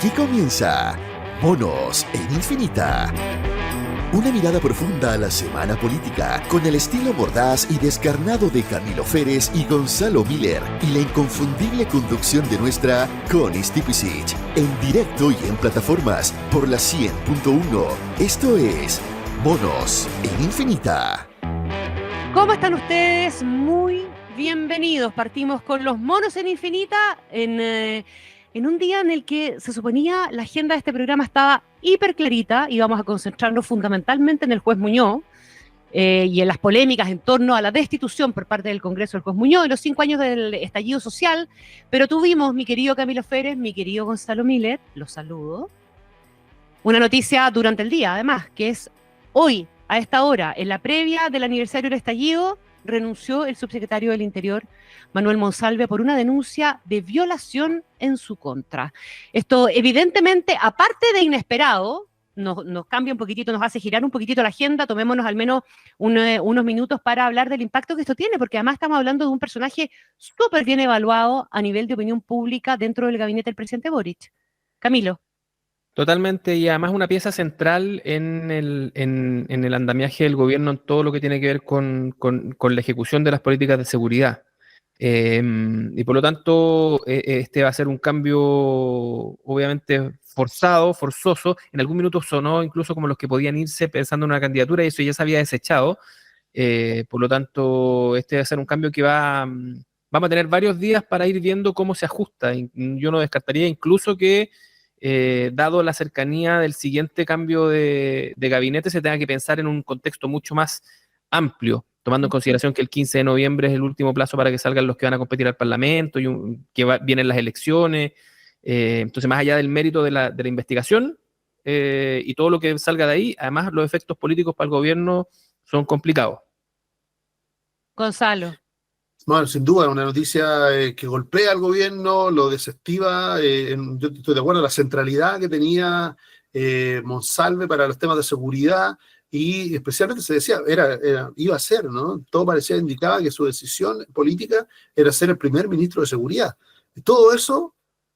Aquí comienza Monos en Infinita. Una mirada profunda a la semana política, con el estilo mordaz y descarnado de Camilo Férez y Gonzalo Miller, y la inconfundible conducción de nuestra Connie Stipicic, en directo y en plataformas por la 100.1. Esto es Monos en Infinita. ¿Cómo están ustedes? Muy bienvenidos. Partimos con los Monos en Infinita en un día en el que se suponía la agenda de este programa estaba hiper clarita. Íbamos a concentrarnos fundamentalmente en el juez Muñoz y en las polémicas en torno a la destitución por parte del Congreso del juez Muñoz y los 5 años del estallido social. Pero tuvimos, mi querido Camilo Férez, mi querido Gonzalo Miller, los saludo, una noticia durante el día, además, que es hoy, a esta hora, en la previa del aniversario del estallido, renunció el subsecretario del Interior, Manuel Monsalve, por una denuncia de violación en su contra. Esto, evidentemente, aparte de inesperado, nos cambia un poquitito, nos hace girar un poquitito la agenda. Tomémonos al menos unos minutos para hablar del impacto que esto tiene, porque además estamos hablando de un personaje súper bien evaluado a nivel de opinión pública dentro del gabinete del presidente Boric. Camilo. Totalmente, y además una pieza central en el andamiaje del gobierno en todo lo que tiene que ver con la ejecución de las políticas de seguridad. Y por lo tanto, este va a ser un cambio obviamente forzoso. En algún minuto sonó incluso como los que podían irse pensando en una candidatura y eso ya se había desechado. Por lo tanto, este va a ser un cambio que vamos a tener varios días para ir viendo cómo se ajusta. Yo no descartaría incluso que dado la cercanía del siguiente cambio de gabinete, se tenga que pensar en un contexto mucho más amplio, tomando en consideración que el 15 de noviembre es el último plazo para que salgan los que van a competir al Parlamento y vienen las elecciones. Entonces, más allá del mérito de la investigación y todo lo que salga de ahí, además los efectos políticos para el gobierno son complicados. Gonzalo. Bueno, sin duda, una noticia que golpea al gobierno, lo desactiva. Yo estoy de acuerdo, la centralidad que tenía Monsalve para los temas de seguridad y especialmente se decía, iba a ser, ¿no? Todo parecía indicaba que su decisión política era ser el primer ministro de seguridad. Y todo eso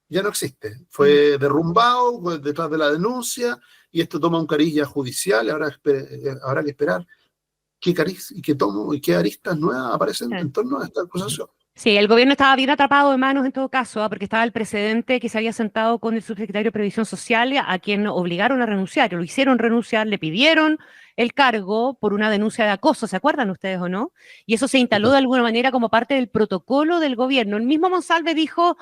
ya no existe. Fue derrumbado detrás de la denuncia y esto toma un cariz ya judicial. Habrá que esperar qué cariz y qué tomo y qué aristas nuevas aparecen en torno a esta acusación. Sí, el gobierno estaba bien atrapado de manos en todo caso, porque estaba el precedente que se había sentado con el subsecretario de Previsión Social, a quien obligaron a renunciar, lo hicieron renunciar, le pidieron el cargo por una denuncia de acoso, ¿se acuerdan ustedes o no? Y eso se instaló de alguna manera como parte del protocolo del gobierno. El mismo Monsalve dijo,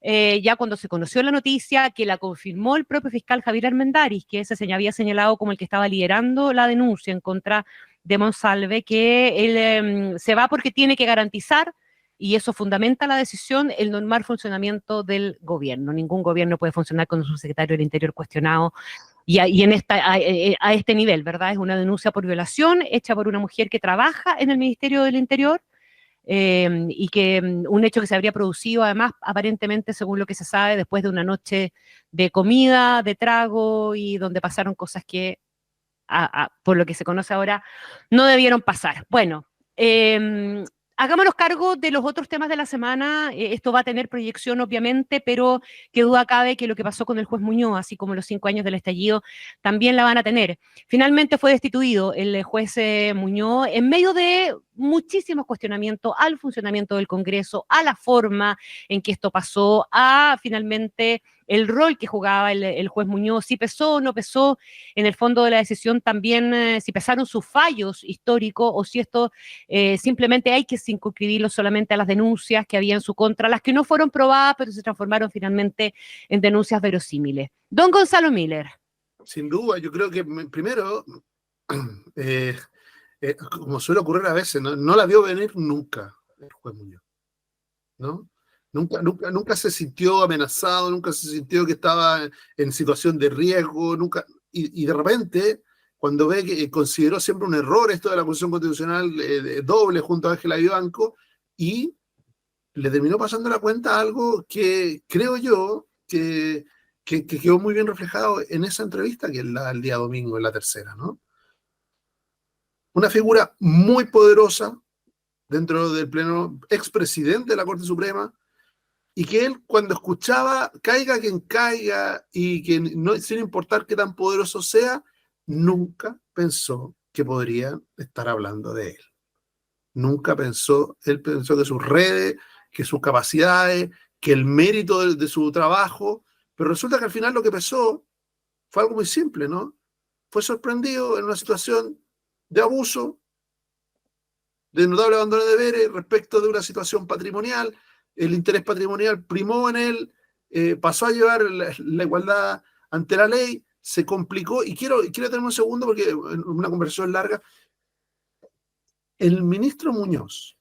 ya cuando se conoció la noticia, que la confirmó el propio fiscal Javier Armendáriz, que ese se había señalado como el que estaba liderando la denuncia en contra de Monsalve, que él se va porque tiene que garantizar, y eso fundamenta la decisión, el normal funcionamiento del gobierno. Ningún gobierno puede funcionar con un subsecretario del Interior cuestionado y a este nivel, ¿verdad? Es una denuncia por violación hecha por una mujer que trabaja en el Ministerio del Interior y que un hecho que se habría producido además aparentemente, según lo que se sabe, después de una noche de comida, de trago y donde pasaron cosas que por lo que se conoce ahora, no debieron pasar. Bueno, hagámonos cargo de los otros temas de la semana. Esto va a tener proyección, obviamente, pero qué duda cabe que lo que pasó con el juez Muñoz, así como los 5 años del estallido, también la van a tener. Finalmente fue destituido el juez Muñoz en medio de muchísimos cuestionamientos al funcionamiento del Congreso, a la forma en que esto pasó, a finalmente el rol que jugaba el juez Muñoz, si pesó o no pesó en el fondo de la decisión también, si pesaron sus fallos históricos o si esto simplemente hay que circunscribirlo solamente a las denuncias que había en su contra, las que no fueron probadas, pero se transformaron finalmente en denuncias verosímiles. Don Gonzalo Miller. Sin duda, yo creo que primero, como suele ocurrir a veces, no la vio venir nunca el juez Muñoz, ¿no? Nunca se sintió amenazado, nunca se sintió que estaba en situación de riesgo, nunca. Y de repente, cuando ve que consideró siempre un error esto de la acusación constitucional doble junto a Ángela Vivanco, y le terminó pasando la cuenta algo que creo yo que quedó muy bien reflejado en esa entrevista que es el día domingo, en la tercera, ¿no? Una figura muy poderosa dentro del pleno, expresidente de la Corte Suprema, y que él cuando escuchaba caiga quien caiga y que no, sin importar qué tan poderoso sea, nunca pensó que podrían estar hablando de él. Nunca pensó, él pensó que sus redes, que sus capacidades, que el mérito de su trabajo, pero resulta que al final lo que pasó fue algo muy simple, ¿no? Fue sorprendido en una situación de abuso, de notable abandono de deberes respecto de una situación patrimonial. El interés patrimonial primó en él, pasó a llevar la igualdad ante la ley, se complicó, y quiero tener un segundo porque una conversación larga. El ministro Muñoz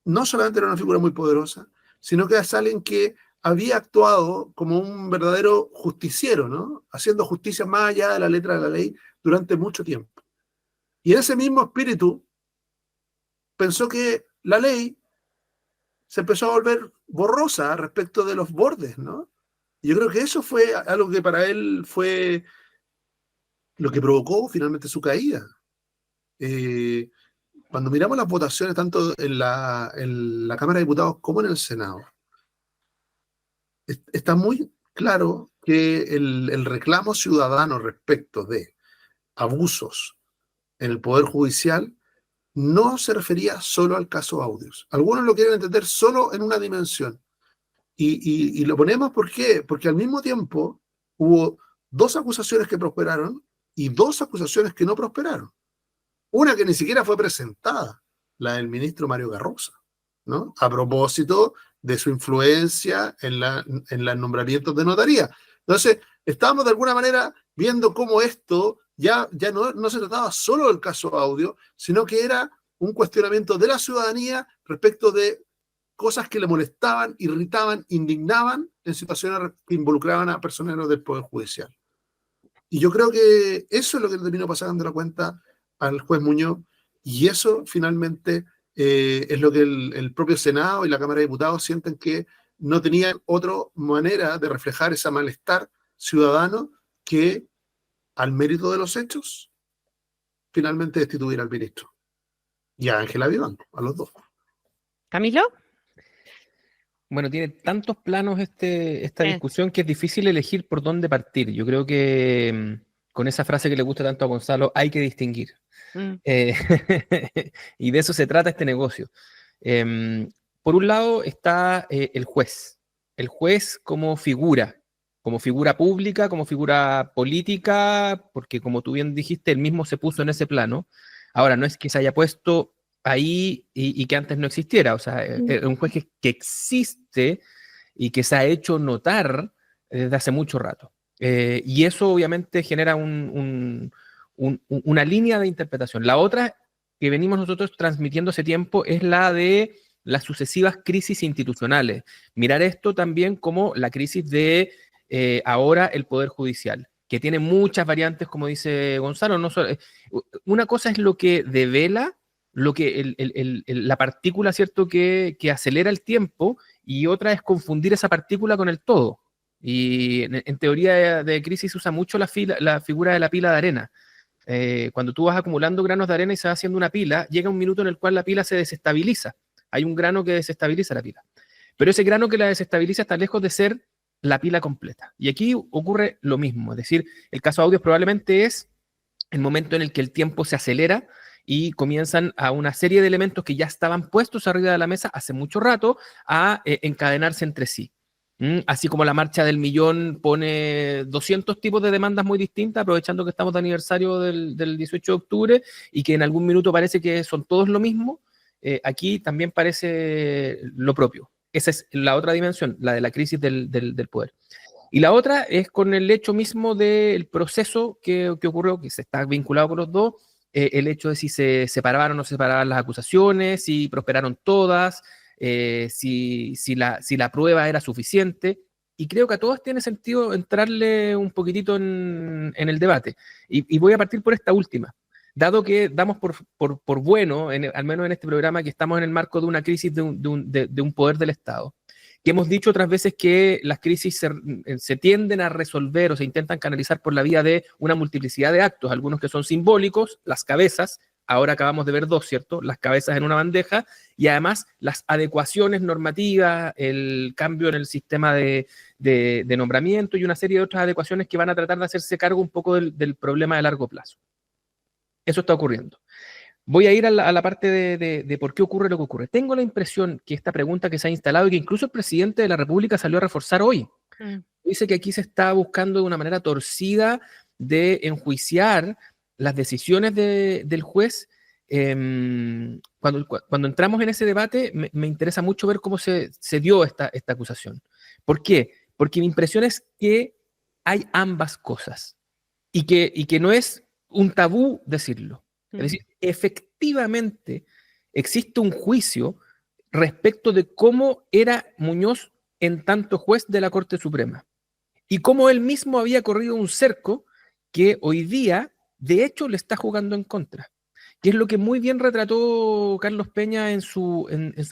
no solamente era una figura muy poderosa, sino que es alguien que había actuado como un verdadero justiciero, ¿no? Haciendo justicia más allá de la letra de la ley durante mucho tiempo. Y en ese mismo espíritu pensó que la ley se empezó a volver borrosa respecto de los bordes, ¿no? Y yo creo que eso fue algo que para él fue lo que provocó finalmente su caída. Cuando miramos las votaciones tanto en la Cámara de Diputados como en el Senado, está muy claro que el reclamo ciudadano respecto de abusos en el Poder Judicial no se refería solo al caso Audios. Algunos lo quieren entender solo en una dimensión. Y lo ponemos ¿por qué? Porque al mismo tiempo hubo 2 acusaciones que prosperaron y 2 acusaciones que no prosperaron. Una que ni siquiera fue presentada, la del ministro Mario Garrosa, ¿no? A propósito de su influencia en los nombramientos de notaría. Entonces, estábamos de alguna manera viendo cómo esto ya no se trataba solo del caso Audio, sino que era un cuestionamiento de la ciudadanía respecto de cosas que le molestaban, irritaban, indignaban en situaciones que involucraban a personeros del Poder Judicial. Y yo creo que eso es lo que le terminó pasando la cuenta al juez Muñoz, y eso finalmente es lo que el propio Senado y la Cámara de Diputados sienten que no tenían otra manera de reflejar ese malestar ciudadano que al mérito de los hechos finalmente destituir al ministro y a Ángela Vivanco, a los dos. ¿Camilo? Bueno, tiene tantos planos esta discusión que es difícil elegir por dónde partir. Yo creo que con esa frase que le gusta tanto a Gonzalo, hay que distinguir. Y de eso se trata este negocio. Por un lado está el juez como figura pública, como figura política, porque como tú bien dijiste, él mismo se puso en ese plano. Ahora, no es que se haya puesto ahí y que antes no existiera, o sea, es un juez que existe y que se ha hecho notar desde hace mucho rato. Y eso obviamente genera una línea de interpretación. La otra que venimos nosotros transmitiendo hace tiempo es la de las sucesivas crisis institucionales. Mirar esto también como la crisis de ahora el Poder Judicial, que tiene muchas variantes, como dice Gonzalo. No solo, una cosa es lo que devela, la partícula, ¿cierto?, que acelera el tiempo, y otra es confundir esa partícula con el todo. Y en teoría de crisis se usa mucho la figura de la pila de arena. Cuando tú vas acumulando granos de arena y se va haciendo una pila, llega un minuto en el cual la pila se desestabiliza. Hay un grano que desestabiliza la pila. Pero ese grano que la desestabiliza está lejos de ser la pila completa. Y aquí ocurre lo mismo. Es decir, el caso Audios probablemente es el momento en el que el tiempo se acelera y comienzan a una serie de elementos que ya estaban puestos arriba de la mesa hace mucho rato a encadenarse entre sí. Así como la marcha del millón pone 200 tipos de demandas muy distintas, aprovechando que estamos de aniversario del 18 de octubre y que en algún minuto parece que son todos lo mismo, aquí también parece lo propio. Esa es la otra dimensión, la de la crisis del poder. Y la otra es con el hecho mismo del proceso que ocurrió, que se está vinculado con los dos, el hecho de si se separaron o no se separaban las acusaciones, si prosperaron todas, si la prueba era suficiente. Y creo que a todos tiene sentido entrarle un poquitito en el debate. Y voy a partir por esta última. Dado que damos por bueno, al menos en este programa, que estamos en el marco de una crisis de un poder del Estado, que hemos dicho otras veces que las crisis se tienden a resolver o se intentan canalizar por la vía de una multiplicidad de actos, algunos que son simbólicos, las cabezas, ahora acabamos de ver dos, ¿cierto? Las cabezas en una bandeja y además las adecuaciones normativas, el cambio en el sistema de nombramiento y una serie de otras adecuaciones que van a tratar de hacerse cargo un poco del problema de largo plazo. Eso está ocurriendo. Voy a ir a la parte de por qué ocurre lo que ocurre. Tengo la impresión que esta pregunta que se ha instalado y que incluso el presidente de la República salió a reforzar hoy, dice que aquí se está buscando de una manera torcida de enjuiciar las decisiones del juez. Cuando entramos en ese debate, me interesa mucho ver cómo se dio esta acusación. ¿Por qué? Porque mi impresión es que hay ambas cosas y que no es un tabú decirlo. Es decir, efectivamente existe un juicio respecto de cómo era Muñoz en tanto juez de la Corte Suprema y cómo él mismo había corrido un cerco que hoy día, de hecho, le está jugando en contra. Que es lo que muy bien retrató Carlos Peña en su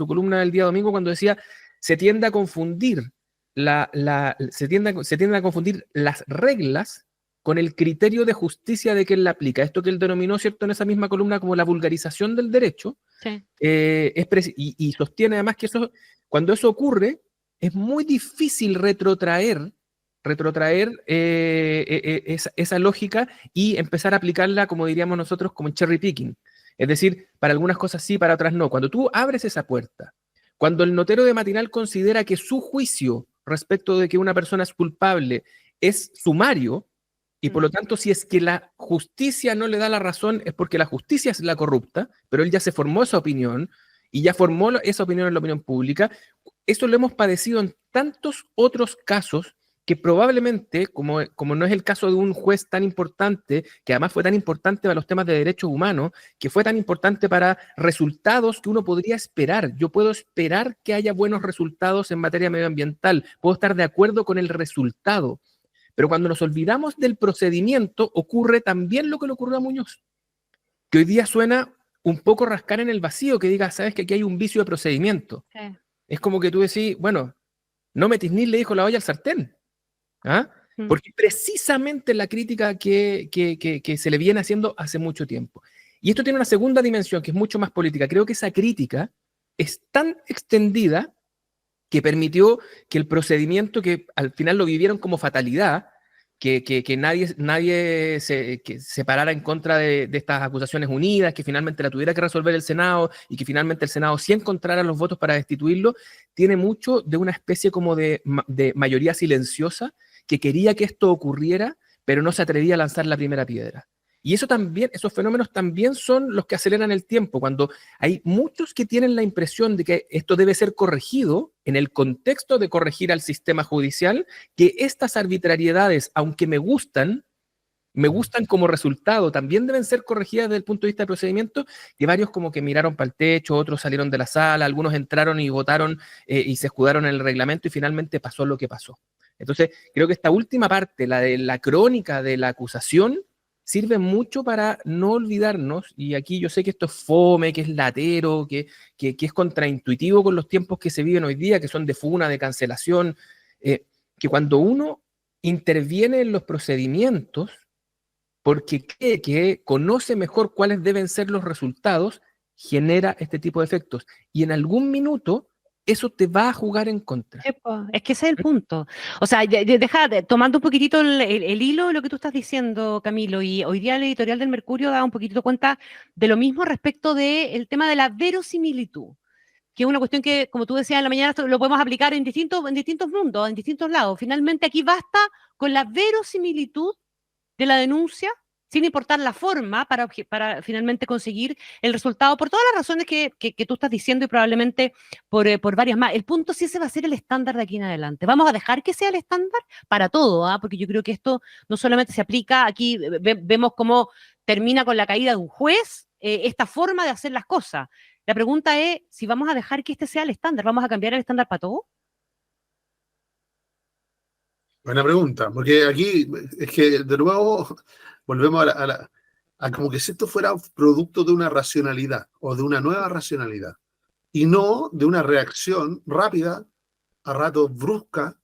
columna del día domingo cuando decía, se tiende a confundir se tienden a confundir las reglas con el criterio de justicia de quien la aplica. Esto que él denominó, ¿cierto?, en esa misma columna como la vulgarización del derecho, Sí. y sostiene además que cuando eso ocurre, es muy difícil retrotraer esa lógica y empezar a aplicarla, como diríamos nosotros, como en cherry picking. Es decir, para algunas cosas sí, para otras no. Cuando tú abres esa puerta, cuando el notero de matinal considera que su juicio respecto de que una persona es culpable es sumario, y por lo tanto, si es que la justicia no le da la razón, es porque la justicia es la corrupta, pero él ya se formó esa opinión y ya formó esa opinión en la opinión pública. Eso lo hemos padecido en tantos otros casos que probablemente, como no es el caso de un juez tan importante, que además fue tan importante para los temas de derechos humanos, que fue tan importante para resultados que uno podría esperar. Yo puedo esperar que haya buenos resultados en materia medioambiental, puedo estar de acuerdo con el resultado. Pero cuando nos olvidamos del procedimiento, ocurre también lo que le ocurrió a Muñoz, que hoy día suena un poco rascar en el vacío, que diga, sabes que aquí hay un vicio de procedimiento. Sí. Es como que tú decís, bueno, no metís ni le dijo la olla al sartén. ¿Ah? Porque precisamente la crítica que se le viene haciendo hace mucho tiempo. Y esto tiene una segunda dimensión que es mucho más política. Creo que esa crítica es tan extendida que permitió que el procedimiento, que al final lo vivieron como fatalidad, que nadie se parara en contra de estas acusaciones unidas, que finalmente la tuviera que resolver el Senado y que finalmente el Senado sí encontrara los votos para destituirlo, tiene mucho de una especie como de mayoría silenciosa que quería que esto ocurriera, pero no se atrevía a lanzar la primera piedra. Y esos fenómenos también son los que aceleran el tiempo, cuando hay muchos que tienen la impresión de que esto debe ser corregido en el contexto de corregir al sistema judicial, que estas arbitrariedades, aunque me gustan como resultado, también deben ser corregidas desde el punto de vista de procedimiento, que varios como que miraron para el techo, otros salieron de la sala, algunos entraron y votaron y se escudaron en el reglamento y finalmente pasó lo que pasó. Entonces, creo que esta última parte, la de la crónica de la acusación, sirve mucho para no olvidarnos, y aquí yo sé que esto es fome, que es latero, que es contraintuitivo con los tiempos que se viven hoy día, que son de funa, de cancelación, que cuando uno interviene en los procedimientos, porque cree que conoce mejor cuáles deben ser los resultados, genera este tipo de efectos. Y en algún minuto eso te va a jugar en contra. Es que ese es el punto. O sea, tomando un poquitito el hilo de lo que tú estás diciendo, Camilo, y hoy día el editorial del Mercurio da un poquitito cuenta de lo mismo respecto del tema de la verosimilitud, que es una cuestión que, como tú decías en la mañana, lo podemos aplicar en distintos mundos, en distintos lados. Finalmente aquí basta con la verosimilitud de la denuncia, sin importar la forma, para finalmente conseguir el resultado, por todas las razones que tú estás diciendo y probablemente por varias más. El punto sí ese va a ser el estándar de aquí en adelante. Vamos a dejar que sea el estándar para todo, porque yo creo que esto no solamente se aplica, aquí vemos cómo termina con la caída de un juez, esta forma de hacer las cosas. La pregunta es si vamos a dejar que este sea el estándar, ¿vamos a cambiar el estándar para todo? Buena pregunta, porque aquí es que de nuevo volvemos a como que si esto fuera producto de una racionalidad o de una nueva racionalidad y no de una reacción rápida, a ratos brusca,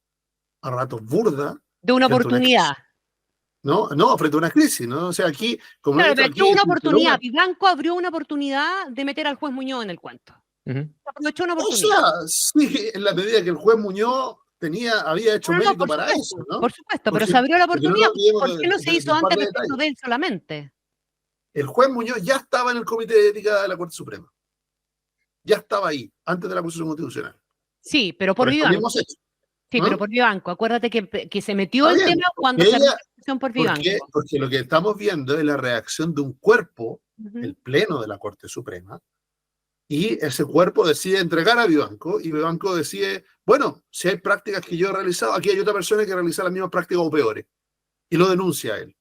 a ratos burda. De una oportunidad. ¿no? No, frente a una crisis, ¿no? O sea, aquí, como Claro, he dicho, pero aquí, abrió una oportunidad. Vivanco abrió una oportunidad de meter al juez Muñoz en el cuento. Ujú. Aprovechó una o oportunidad. sea, sí, en la medida que el juez Muñoz había hecho No, no, mérito para eso, ¿no? por supuesto, pero Porque, se abrió la porque no oportunidad. nos olvidemos ¿Por qué no se hizo de un par antes de respecto detalles. de él solamente? El juez Muñoz ya estaba en el Comité de Ética de la Corte Suprema. Ya estaba ahí, antes de la Constitución Constitucional. Sí, pero por Por estos Vivanco. mismos hechos. Sí, ¿No? pero por Vivanco. Acuérdate que se metió Está el bien, tema cuando porque se abrió la discusión por Vivanco. porque lo que estamos viendo es la reacción de un cuerpo, Ujú. el Pleno de la Corte Suprema, y ese cuerpo decide entregar a Vivanco, y Vivanco decide, bueno, si hay prácticas que yo he realizado, aquí hay otra persona que realiza las mismas prácticas o peores, y lo denuncia a él.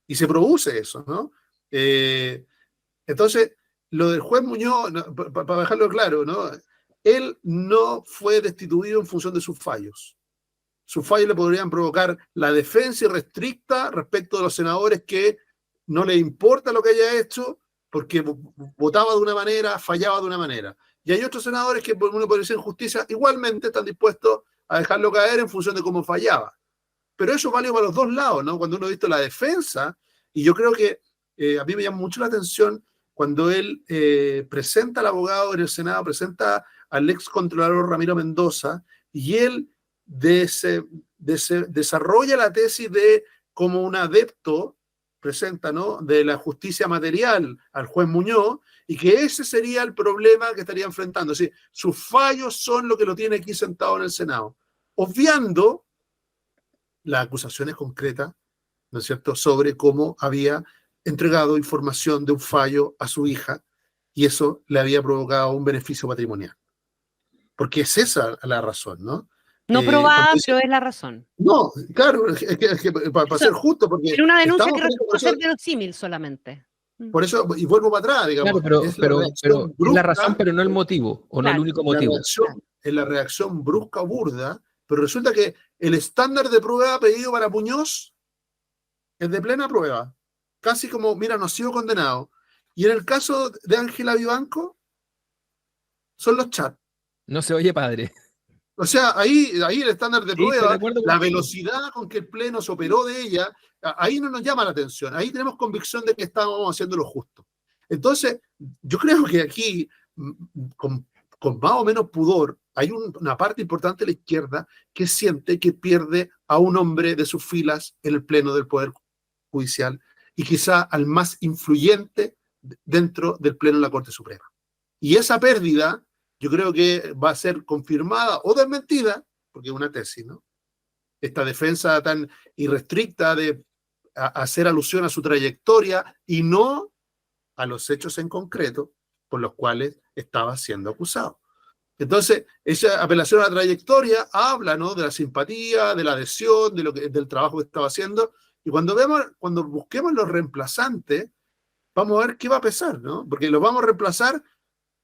Y se produce eso, ¿no? Entonces, lo del juez Muñoz, para dejarlo claro, ¿no? Él no fue destituido en función de sus fallos. Sus fallos le podrían provocar la defensa irrestricta respecto de los senadores que no le importa lo que haya hecho porque votaba de una manera, fallaba de una manera. Y hay otros senadores que, por una decir justicia, igualmente están dispuestos a dejarlo caer en función de cómo fallaba. Pero eso vale para los dos lados, ¿no? Cuando uno ha visto la defensa, y yo creo que a mí me llama mucho la atención cuando él presenta al abogado en el Senado, presenta al ex controlador Ramiro Mendoza, y él desarrolla la tesis de como un adepto, presenta, ¿no?, de la justicia material al juez Muñoz, y que ese sería el problema que estaría enfrentando. Es decir, sus fallos son lo que lo tiene aquí sentado en el Senado, obviando las acusaciones concretas, ¿no es cierto?, sobre cómo había entregado información de un fallo a su hija y eso le había provocado un beneficio patrimonial. Porque es esa la razón, ¿no? No probada, dice, pero es la razón. no, claro, es que para ser justo, porque En una denuncia que estamos resultó ser verosímil solamente. por eso, y vuelvo para atrás, digamos, Claro, es la reacción pero es brusca, la razón, pero no el motivo, o no el Claro. único la motivo. reacción, es la reacción brusca o burda, pero resulta que el estándar de prueba pedido para Muñoz es de plena prueba, casi como, mira, no ha sido condenado. Y en el caso de Ángela Vivanco, son los chats. No se oye padre. O sea, ahí el estándar de Sí, estoy de prueba, acuerdo la contigo. velocidad con que el Pleno se operó de ella, ahí no nos llama la atención. Ahí tenemos convicción de que estábamos haciendo lo justo. Entonces, yo creo que aquí, con más o menos pudor, hay una parte importante de la izquierda que siente que pierde a un hombre de sus filas en el Pleno del Poder Judicial y quizá al más influyente dentro del Pleno de la Corte Suprema. Y esa pérdida yo creo que va a ser confirmada o desmentida, porque es una tesis, ¿no? Esta defensa tan irrestricta de hacer alusión a su trayectoria y no a los hechos en concreto por los cuales estaba siendo acusado. Entonces, esa apelación a la trayectoria habla, ¿no?, de la simpatía, de la adhesión, del trabajo que estaba haciendo, y cuando busquemos los reemplazantes, vamos a ver qué va a pesar, ¿no? Porque los vamos a reemplazar,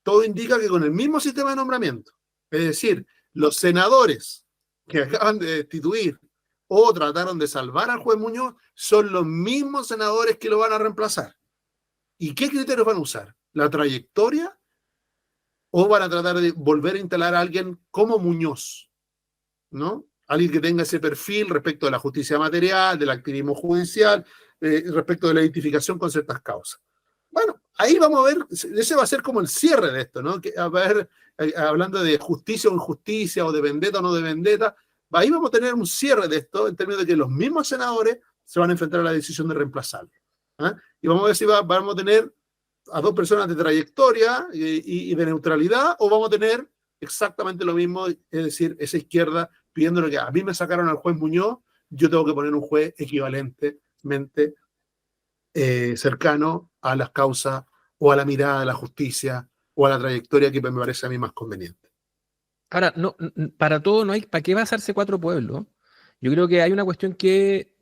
todo indica que con el mismo sistema de nombramiento. Es decir, los senadores que acaban de destituir o trataron de salvar al juez Muñoz son los mismos senadores que lo van a reemplazar. ¿Y qué criterios van a usar? ¿La trayectoria? ¿O van a tratar de volver a instalar a alguien como Muñoz, ¿no? Alguien que tenga ese perfil respecto de la justicia material, del activismo judicial, respecto de la identificación con ciertas causas. Bueno, ahí vamos a ver, ese va a ser como el cierre de esto, ¿no? Que, a ver, hablando de justicia o injusticia, o de vendetta o no de vendetta, ahí vamos a tener un cierre de esto en términos de que los mismos senadores se van a enfrentar a la decisión de reemplazarlo. Y vamos a ver si vamos a tener a dos personas de trayectoria y de neutralidad, o vamos a tener exactamente lo mismo, es decir, esa izquierda pidiéndole que a mí me sacaron al juez Muñoz, yo tengo que poner un juez equivalentemente cercano a las causas o a la mirada de la justicia o a la trayectoria que me parece a mí más conveniente. Ahora, no, para todo no hay, ¿para qué basarse 4 pueblos? Yo creo que hay una cuestión que,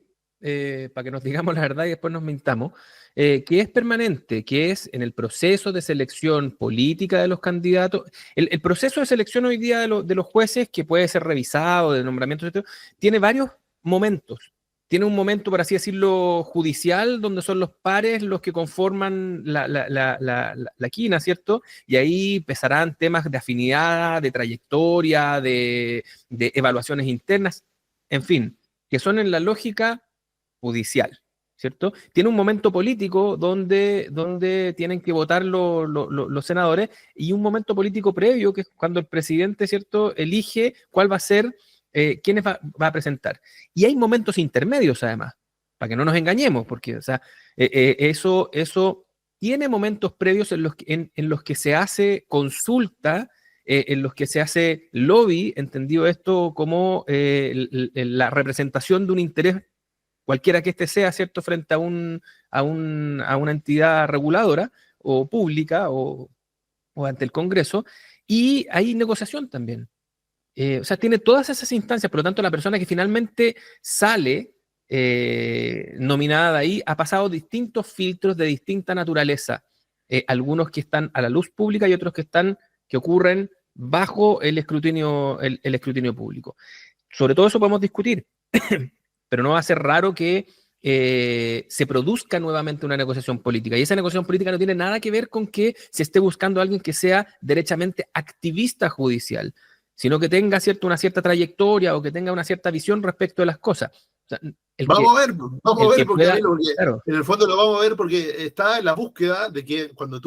para que nos digamos la verdad y después nos mintamos, que es permanente, que es en el proceso de selección política de los candidatos. El proceso de selección hoy día de los jueces, que puede ser revisado, de nombramientos, etc., tiene varios momentos. Tiene un momento, por así decirlo, judicial, donde son los pares los que conforman la quina, ¿cierto? Y ahí pesarán temas de afinidad, de trayectoria, de evaluaciones internas, en fin, que son en la lógica judicial, ¿cierto? Tiene un momento político donde tienen que votar los senadores y un momento político previo, que es cuando el presidente, ¿cierto?, elige cuál va a ser, quiénes va a presentar. Y hay momentos intermedios, además, para que no nos engañemos, porque, o sea, eso tiene momentos previos en los que se hace consulta, en los que se hace lobby, entendido esto como la representación de un interés, cualquiera que este sea, ¿cierto?, frente a una entidad reguladora o pública o ante el Congreso, y hay negociación también. O sea, tiene todas esas instancias, por lo tanto, la persona que finalmente sale nominada de ahí ha pasado distintos filtros de distinta naturaleza, algunos que están a la luz pública y otros que ocurren bajo el escrutinio público. Sobre todo eso podemos discutir, pero no va a ser raro que se produzca nuevamente una negociación política. Y esa negociación política no tiene nada que ver con que se esté buscando a alguien que sea derechamente activista judicial, sino que tenga una cierta trayectoria o que tenga una cierta visión respecto de las cosas. O sea, vamos a ver porque, claro, en el fondo lo vamos a ver porque está en la búsqueda de que cuando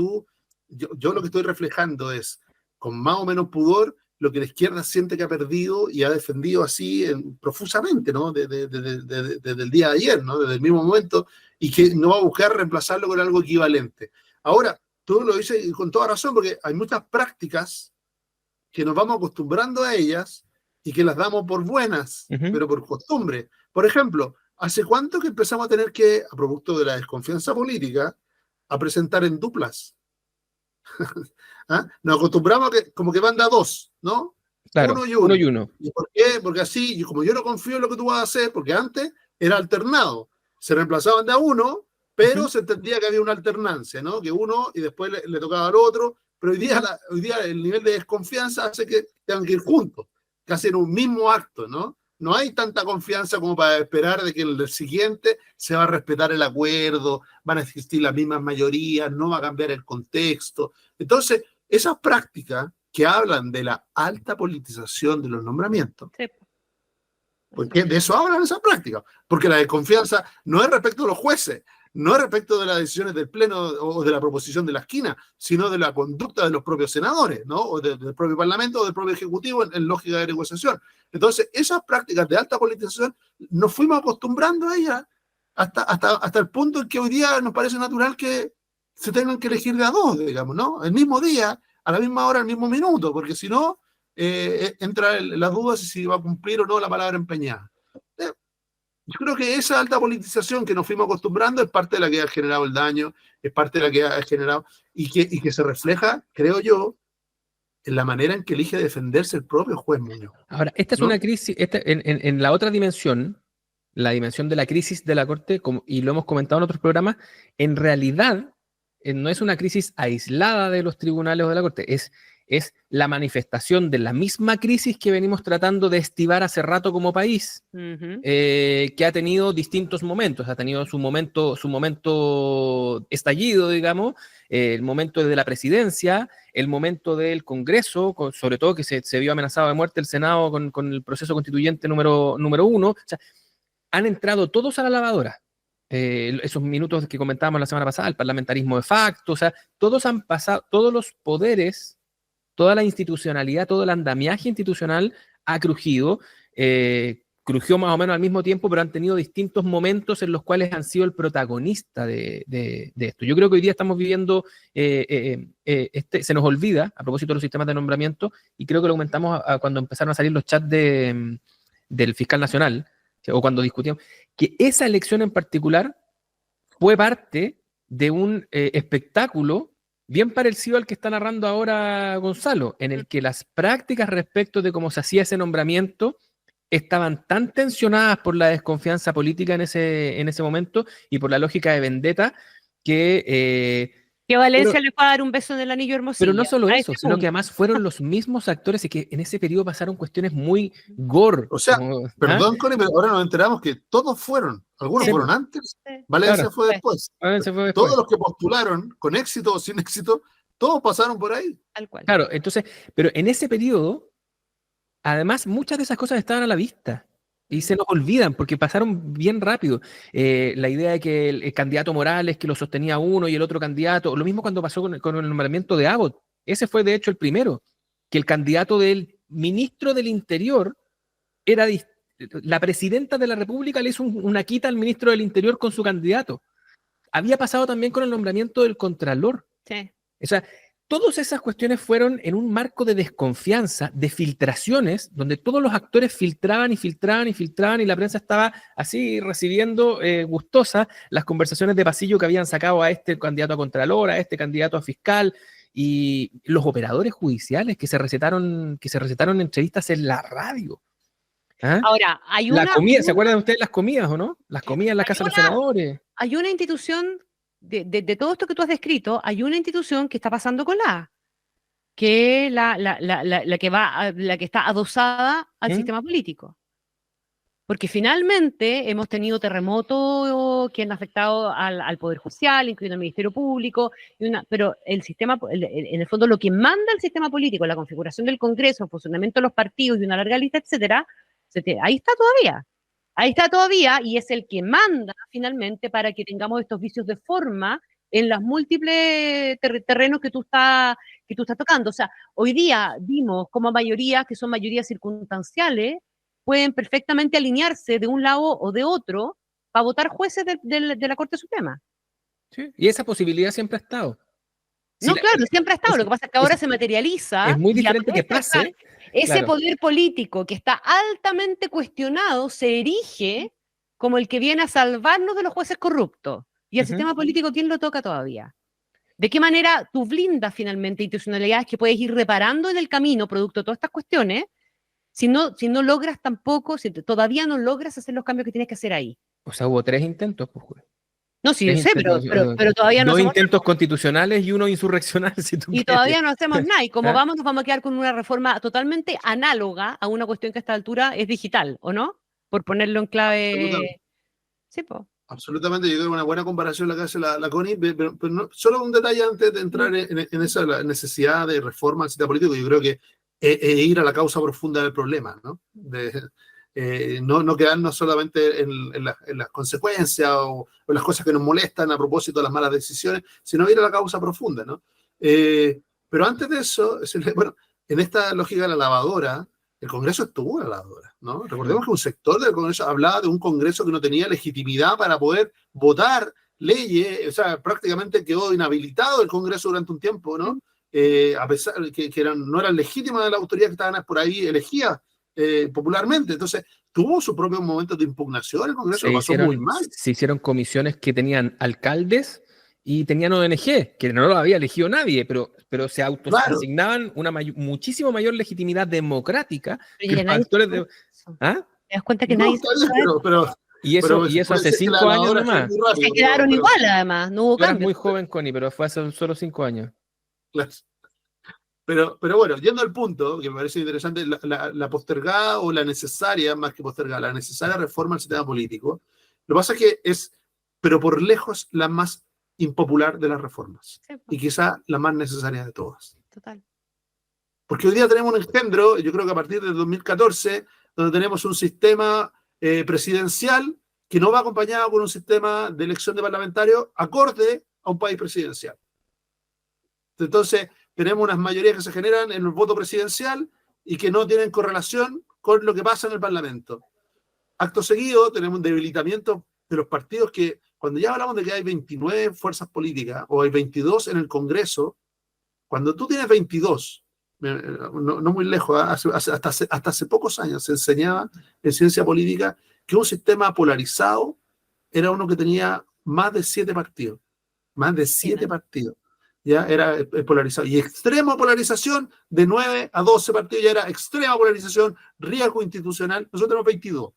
yo lo que estoy reflejando es, con más o menos pudor, lo que la izquierda siente que ha perdido y ha defendido así profusamente, ¿no? Desde el día de ayer, ¿no? Desde el mismo momento, y que no va a buscar reemplazarlo con algo equivalente. Ahora, tú lo dices con toda razón, porque hay muchas prácticas que nos vamos acostumbrando a ellas y que las damos por buenas, pero por costumbre. Por ejemplo, ¿hace cuánto que empezamos a tener que, a producto de la desconfianza política, a presentar en duplas? ¿Ah? Nos acostumbramos a que como que van de a dos, ¿no? Claro, uno y uno. ¿Y por qué? Porque así, como yo no confío en lo que tú vas a hacer, porque antes era alternado, se reemplazaban de a uno, pero se entendía que había una alternancia, ¿no? Que uno y después le tocaba al otro, pero hoy día el nivel de desconfianza hace que tengan que ir juntos, casi en un mismo acto, ¿no? No hay tanta confianza como para esperar de que el siguiente se va a respetar el acuerdo, van a existir las mismas mayorías, no va a cambiar el contexto. Entonces, esas prácticas que hablan de la alta politización de los nombramientos, Sí. porque de eso hablan esas prácticas, porque la desconfianza no es respecto a los jueces, no es respecto de las decisiones del Pleno o de la proposición de la esquina, sino de la conducta de los propios senadores, ¿no? O del propio Parlamento o del propio Ejecutivo en lógica de negociación. Entonces, esas prácticas de alta politización nos fuimos acostumbrando a ellas hasta el punto en que hoy día nos parece natural que se tengan que elegir de a dos, digamos, ¿no? El mismo día, a la misma hora, al mismo minuto, porque si no, entra la duda si va a cumplir o no la palabra empeñada. Yo creo que esa alta politización que nos fuimos acostumbrando es parte de la que ha generado el daño, es parte de la que ha generado, y que se refleja, creo yo, en la manera en que elige defenderse el propio juez Muñoz. Ahora, esta es una crisis, en la otra dimensión, la dimensión de la crisis de la Corte, y lo hemos comentado en otros programas, en realidad no es una crisis aislada de los tribunales o de la Corte, es la manifestación de la misma crisis que venimos tratando de estivar hace rato como país, que ha tenido distintos momentos. Ha tenido su momento estallido, digamos, el momento de la presidencia, el momento del Congreso, sobre todo que se vio amenazado de muerte el Senado con el proceso constituyente número 1. O sea, han entrado todos a la lavadora. Esos minutos que comentábamos la semana pasada, el parlamentarismo de facto, o sea, todos han pasado, todos los poderes, toda la institucionalidad, todo el andamiaje institucional ha crujido, crujió más o menos al mismo tiempo, pero han tenido distintos momentos en los cuales han sido el protagonista de esto. Yo creo que hoy día estamos viviendo, se nos olvida, a propósito de los sistemas de nombramiento, y creo que lo comentamos cuando empezaron a salir los chats del fiscal nacional, o cuando discutíamos, que esa elección en particular fue parte de un espectáculo bien parecido al que está narrando ahora Gonzalo, en el que las prácticas respecto de cómo se hacía ese nombramiento estaban tan tensionadas por la desconfianza política en ese momento y por la lógica de vendetta que Valencia le fue a dar un beso en el anillo Hermosilla. Pero no solo eso, sino que además fueron los mismos actores y que en ese periodo pasaron cuestiones muy gore. O sea, perdón, Connie, pero ahora nos enteramos que todos fueron. Algunos fueron antes, Valencia fue después. Todos los que postularon, con éxito o sin éxito, todos pasaron por ahí. Tal cual. Claro, entonces, pero en ese periodo, además, muchas de esas cosas estaban a la vista. Y se nos olvidan porque pasaron bien rápido. La idea de que el candidato Morales, que lo sostenía uno y el otro candidato, lo mismo cuando pasó con el nombramiento de Abbott. Ese fue de hecho el primero, que el candidato del ministro del Interior era la presidenta de la República le hizo una quita al ministro del Interior con su candidato. Había pasado también con el nombramiento del Contralor. Sí. O sea, todas esas cuestiones fueron en un marco de desconfianza, de filtraciones, donde todos los actores filtraban y filtraban y filtraban y la prensa estaba así recibiendo gustosa las conversaciones de pasillo que habían sacado a este candidato a Contralor, a este candidato a fiscal y los operadores judiciales que se recetaron entrevistas en la radio. ¿Ah? Ahora, hay La una... comida, ¿se acuerdan ustedes las comidas o no? Las comidas en la casa de los senadores. Hay una institución, de todo esto que tú has descrito, hay una institución que está pasando con que es la que está adosada al sistema político. Porque finalmente hemos tenido terremotos que han afectado al Poder Judicial, incluyendo al Ministerio Público, pero el sistema, en el fondo, lo que manda el sistema político, la configuración del Congreso, el funcionamiento de los partidos y una larga lista, etcétera, ahí está todavía. Ahí está todavía y es el que manda finalmente para que tengamos estos vicios de forma en los múltiples terrenos que tú estás tocando. O sea, hoy día vimos como mayorías, que son mayorías circunstanciales, pueden perfectamente alinearse de un lado o de otro para votar jueces de la Corte Suprema. Sí, y esa posibilidad siempre ha estado. No, claro, siempre ha estado. Lo que pasa es que ahora se materializa. Es muy diferente que pase. Ese poder político que está altamente cuestionado se erige como el que viene a salvarnos de los jueces corruptos. Y el sistema político, ¿quién lo toca todavía? ¿De qué manera tú blindas finalmente institucionalidades que puedes ir reparando en el camino producto de todas estas cuestiones si no logras tampoco, si todavía no logras hacer los cambios que tienes que hacer ahí? O sea, hubo 3 intentos, pues, Julio. No, sí, yo sé, pero todavía no 2 hacemos intentos nada. constitucionales y 1 insurreccional, si tú Y quieres. todavía no hacemos nada. Y como ¿Ah? nos vamos a quedar con una reforma totalmente análoga a una cuestión que a esta altura es digital, ¿o no? Por ponerlo en clave. Sí, po. Absolutamente, yo creo que una buena comparación la que hace la Connie, pero no, solo un detalle antes de entrar en esa la necesidad de reforma al sistema político. Yo creo que ir a la causa profunda del problema, ¿no? No quedarnos solamente en las consecuencias o las cosas que nos molestan a propósito de las malas decisiones, sino ir a la causa profunda, ¿no? Pero antes de eso, bueno, en esta lógica de la lavadora, el Congreso estuvo en la lavadora, ¿no? Recordemos que un sector del Congreso hablaba de un Congreso que no tenía legitimidad para poder votar leyes, o sea, prácticamente quedó inhabilitado el Congreso durante un tiempo, ¿no? A pesar de que no eran legítimas las autoridades que estaban por ahí elegidas popularmente. Entonces, tuvo sus propios momentos de impugnación, el Congreso lo pasó muy mal. Se hicieron comisiones que tenían alcaldes y tenían ONG, que no lo había elegido nadie, pero se autoasignaban una muchísimo mayor legitimidad democrática que los actores de... ¿Ah? ¿Te das cuenta que nadie Y eso hace 5 años nomás. Se quedaron igual, además, no hubo Tú eras cambio. muy joven, Connie, pero fue hace solo 5 años. Claro. Pero bueno, yendo al punto, que me parece interesante, la postergada o la necesaria, más que postergada, la necesaria reforma al sistema político, lo que pasa es que es, pero por lejos, la más impopular de las reformas. Sí, y quizá la más necesaria de todas. Total. Porque hoy día tenemos un engendro, yo creo que a partir del 2014, donde tenemos un sistema presidencial que no va acompañado con un sistema de elección de parlamentarios acorde a un país presidencial. Entonces, tenemos unas mayorías que se generan en el voto presidencial y que no tienen correlación con lo que pasa en el Parlamento. Acto seguido, tenemos un debilitamiento de los partidos que, cuando ya hablamos de que hay 29 fuerzas políticas o hay 22 en el Congreso, cuando tú tienes 22, no muy lejos, hasta hace pocos años se enseñaba en ciencia política que un sistema polarizado era uno que tenía más de 7 partidos. Más de 7 partidos. Ya era polarizado. Y extrema polarización, de 9 a 12 partidos, ya era extrema polarización, riesgo institucional. Nosotros tenemos 22.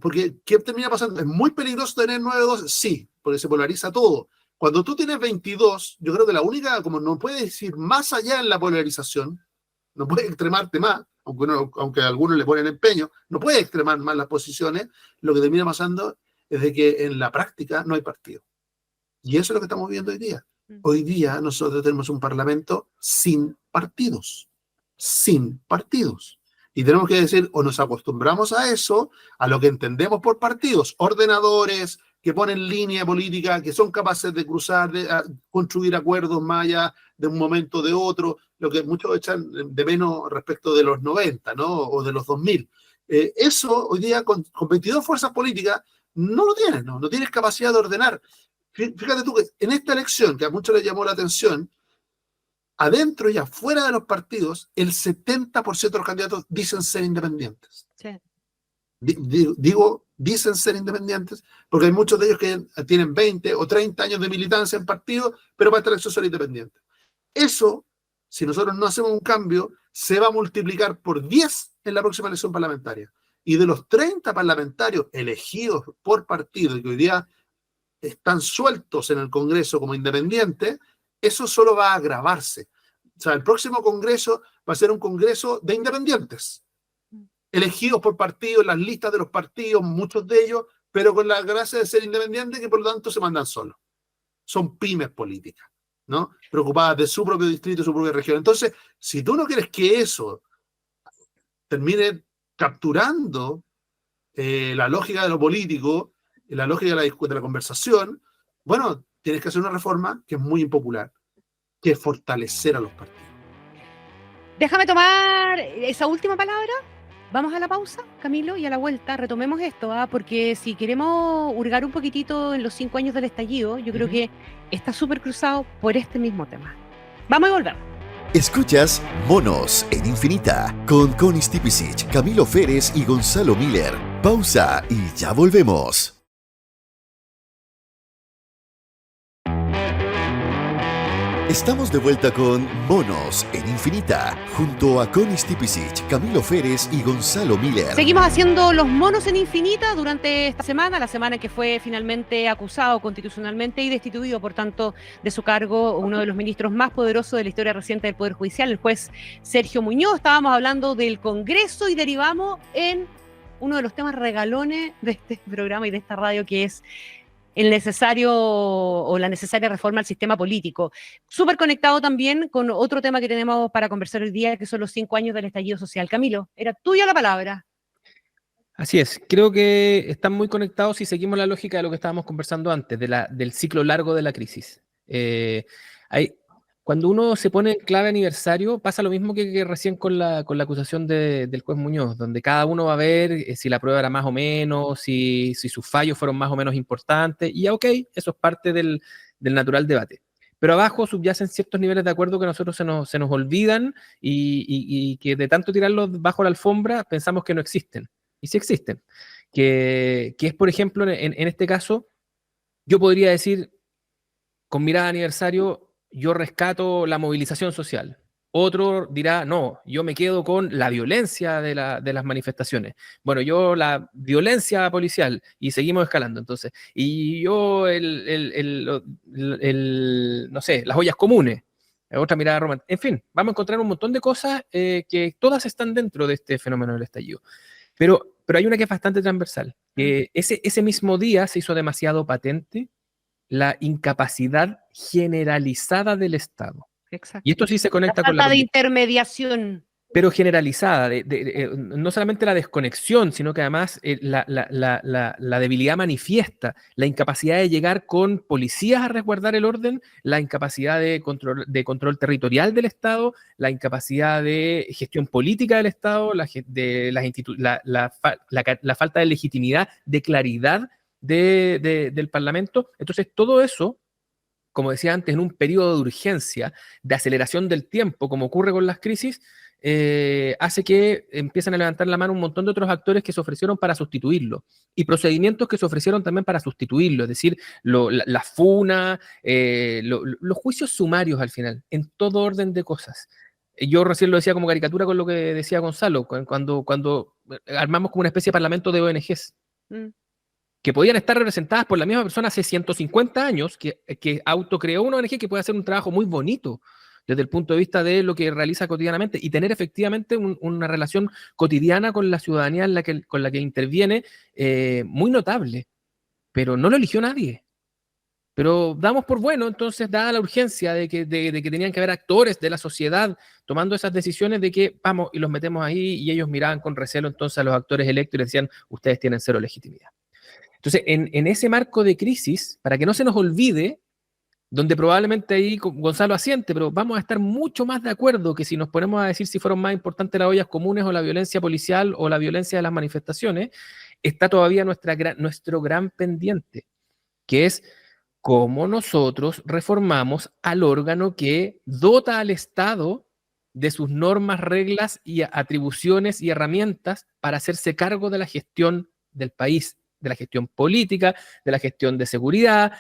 Porque, ¿qué termina pasando? ¿Es muy peligroso tener 9 o 12? Sí, porque se polariza todo. Cuando tú tienes 22, yo creo que la única, como no puedes ir más allá en la polarización, no puedes extremarte más, aunque a algunos le ponen empeño, no puedes extremar más las posiciones, lo que termina pasando es de que en la práctica no hay partido. Y eso es lo que estamos viendo hoy día. Hoy día nosotros tenemos un parlamento sin partidos. Sin partidos. Y tenemos que decir, o nos acostumbramos a eso, a lo que entendemos por partidos, ordenadores, que ponen línea política, que son capaces de cruzar, de construir acuerdos más allá de un momento de otro, lo que muchos echan de menos respecto de los 90, ¿no? O de los 2000. Eso hoy día con 22 fuerzas políticas no lo tienes, ¿no? No tienes capacidad de ordenar. Fíjate tú que en esta elección, que a muchos les llamó la atención, adentro y afuera de los partidos, el 70% de los candidatos dicen ser independientes. Sí. Digo, dicen ser independientes, porque hay muchos de ellos que tienen 20 o 30 años de militancia en partidos, pero para esta elección son independientes. Eso, si nosotros no hacemos un cambio, se va a multiplicar por 10 en la próxima elección parlamentaria. Y de los 30 parlamentarios elegidos por partido y que hoy día están sueltos en el Congreso como independientes, eso solo va a agravarse. O sea, el próximo Congreso va a ser un Congreso de independientes, elegidos por partidos, las listas de los partidos, muchos de ellos, pero con la gracia de ser independientes que por lo tanto se mandan solos. Son pymes políticas, ¿no? Preocupadas de su propio distrito, su propia región. Entonces, si tú no quieres que eso termine capturando la lógica de lo político, la lógica de la conversación, bueno, tienes que hacer una reforma que es muy impopular, que es fortalecer a los partidos. Déjame tomar esa última palabra. Vamos a la pausa, Camilo, y a la vuelta retomemos esto, porque si queremos hurgar un poquitito en los 5 años del estallido, yo creo que está súper cruzado por este mismo tema. Vamos a volver. Escuchas Monos en Infinita con Connie Stipicic, Camilo Férez y Gonzalo Miller. Pausa y ya volvemos. Estamos de vuelta con Monos en Infinita, junto a Connie Stipicic, Camilo Férez y Gonzalo Miller. Seguimos haciendo los Monos en Infinita durante esta semana, la semana que fue finalmente acusado constitucionalmente y destituido, por tanto, de su cargo, uno de los ministros más poderosos de la historia reciente del Poder Judicial, el juez Sergio Muñoz. Estábamos hablando del Congreso y derivamos en uno de los temas regalones de este programa y de esta radio, que es el necesario o la necesaria reforma al sistema político. Súper conectado también con otro tema que tenemos para conversar hoy día, que son los 5 años del estallido social. Camilo, era tuya la palabra. Así es, creo que están muy conectados si seguimos la lógica de lo que estábamos conversando antes, del ciclo largo de la crisis. Cuando uno se pone en clave aniversario, pasa lo mismo que recién con la acusación del juez Muñoz, donde cada uno va a ver si la prueba era más o menos, si sus fallos fueron más o menos importantes, y ya ok, eso es parte del natural debate. Pero abajo subyacen ciertos niveles de acuerdo que a nosotros se nos olvidan y que de tanto tirarlos bajo la alfombra pensamos que no existen. Y sí existen. Que es, por ejemplo, en este caso, yo podría decir, con mirada de aniversario, yo rescato la movilización social. Otro dirá, no, yo me quedo con la violencia de las manifestaciones. Bueno, yo la violencia policial y seguimos escalando, entonces. Y yo, no sé, las ollas comunes. Otra mirada romántica. En fin, vamos a encontrar un montón de cosas que todas están dentro de este fenómeno del estallido. Pero hay una que es bastante transversal. Que ese mismo día se hizo demasiado patente la incapacidad generalizada del Estado. Exacto. Y esto sí se conecta con la falta de intermediación. Pero generalizada, no solamente la desconexión, sino que además la debilidad manifiesta, la incapacidad de llegar con policías a resguardar el orden, la incapacidad de control territorial del Estado, la incapacidad de gestión política del Estado, la falta de legitimidad, de claridad del Parlamento. Entonces, todo eso, como decía antes, en un periodo de urgencia, de aceleración del tiempo, como ocurre con las crisis, hace que empiecen a levantar la mano un montón de otros actores que se ofrecieron para sustituirlo, y procedimientos que se ofrecieron también para sustituirlo, es decir, la funa, los juicios sumarios al final, en todo orden de cosas. Yo recién lo decía como caricatura con lo que decía Gonzalo, cuando armamos como una especie de parlamento de ONGs. Que podían estar representadas por la misma persona hace 150 años, que autocreó una ONG que puede hacer un trabajo muy bonito desde el punto de vista de lo que realiza cotidianamente y tener efectivamente una relación cotidiana con la ciudadanía con la que interviene muy notable, pero no lo eligió nadie. Pero damos por bueno, entonces, dada la urgencia de que tenían que haber actores de la sociedad tomando esas decisiones, de que vamos y los metemos ahí, y ellos miraban con recelo entonces a los actores electos y les decían, ustedes tienen cero legitimidad. Entonces, en ese marco de crisis, para que no se nos olvide, donde probablemente ahí Gonzalo asiente, pero vamos a estar mucho más de acuerdo que si nos ponemos a decir si fueron más importantes las ollas comunes o la violencia policial o la violencia de las manifestaciones, está todavía nuestro gran pendiente, que es cómo nosotros reformamos al órgano que dota al Estado de sus normas, reglas y atribuciones y herramientas para hacerse cargo de la gestión del país, de la gestión política, de la gestión de seguridad,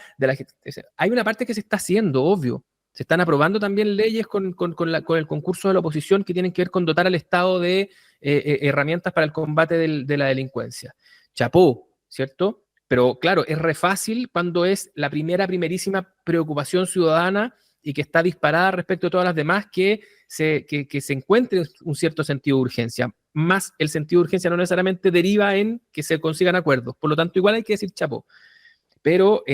hay una parte que se está haciendo, obvio. Se están aprobando también leyes con el concurso de la oposición que tienen que ver con dotar al Estado de herramientas para el combate de la delincuencia. Chapó, ¿cierto? Pero claro, es re fácil cuando es la primerísima preocupación ciudadana y que está disparada respecto a todas las demás que se encuentre un cierto sentido de urgencia. Más el sentido de urgencia no necesariamente deriva en que se consigan acuerdos. Por lo tanto, igual hay que decir chapó. Pero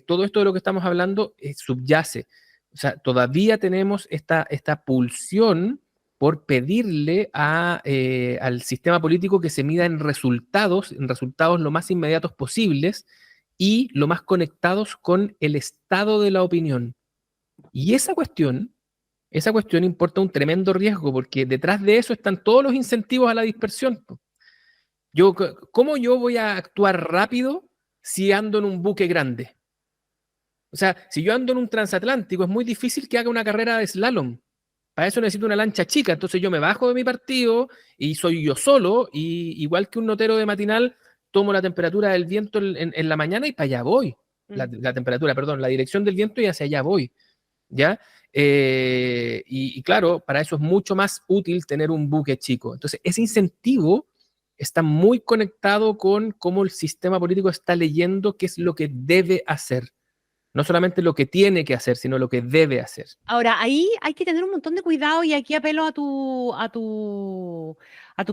todo esto de lo que estamos hablando subyace. O sea, todavía tenemos esta pulsión por pedirle al sistema político que se mida en resultados lo más inmediatos posibles y lo más conectados con el estado de la opinión. Y esa cuestión importa un tremendo riesgo, porque detrás de eso están todos los incentivos a la dispersión. ¿Cómo yo voy a actuar rápido si ando en un buque grande? O sea, si yo ando en un transatlántico, es muy difícil que haga una carrera de slalom. Para eso necesito una lancha chica, entonces yo me bajo de mi partido y soy yo solo, y igual que un notero de matinal, tomo la temperatura del viento en la mañana y para allá voy. La dirección del viento y hacia allá voy. ¿Ya? Y claro, para eso es mucho más útil tener un buque chico. Entonces, ese incentivo está muy conectado con cómo el sistema político está leyendo qué es lo que debe hacer. No solamente lo que tiene que hacer, sino lo que debe hacer. Ahora, ahí hay que tener un montón de cuidado, y aquí apelo a tu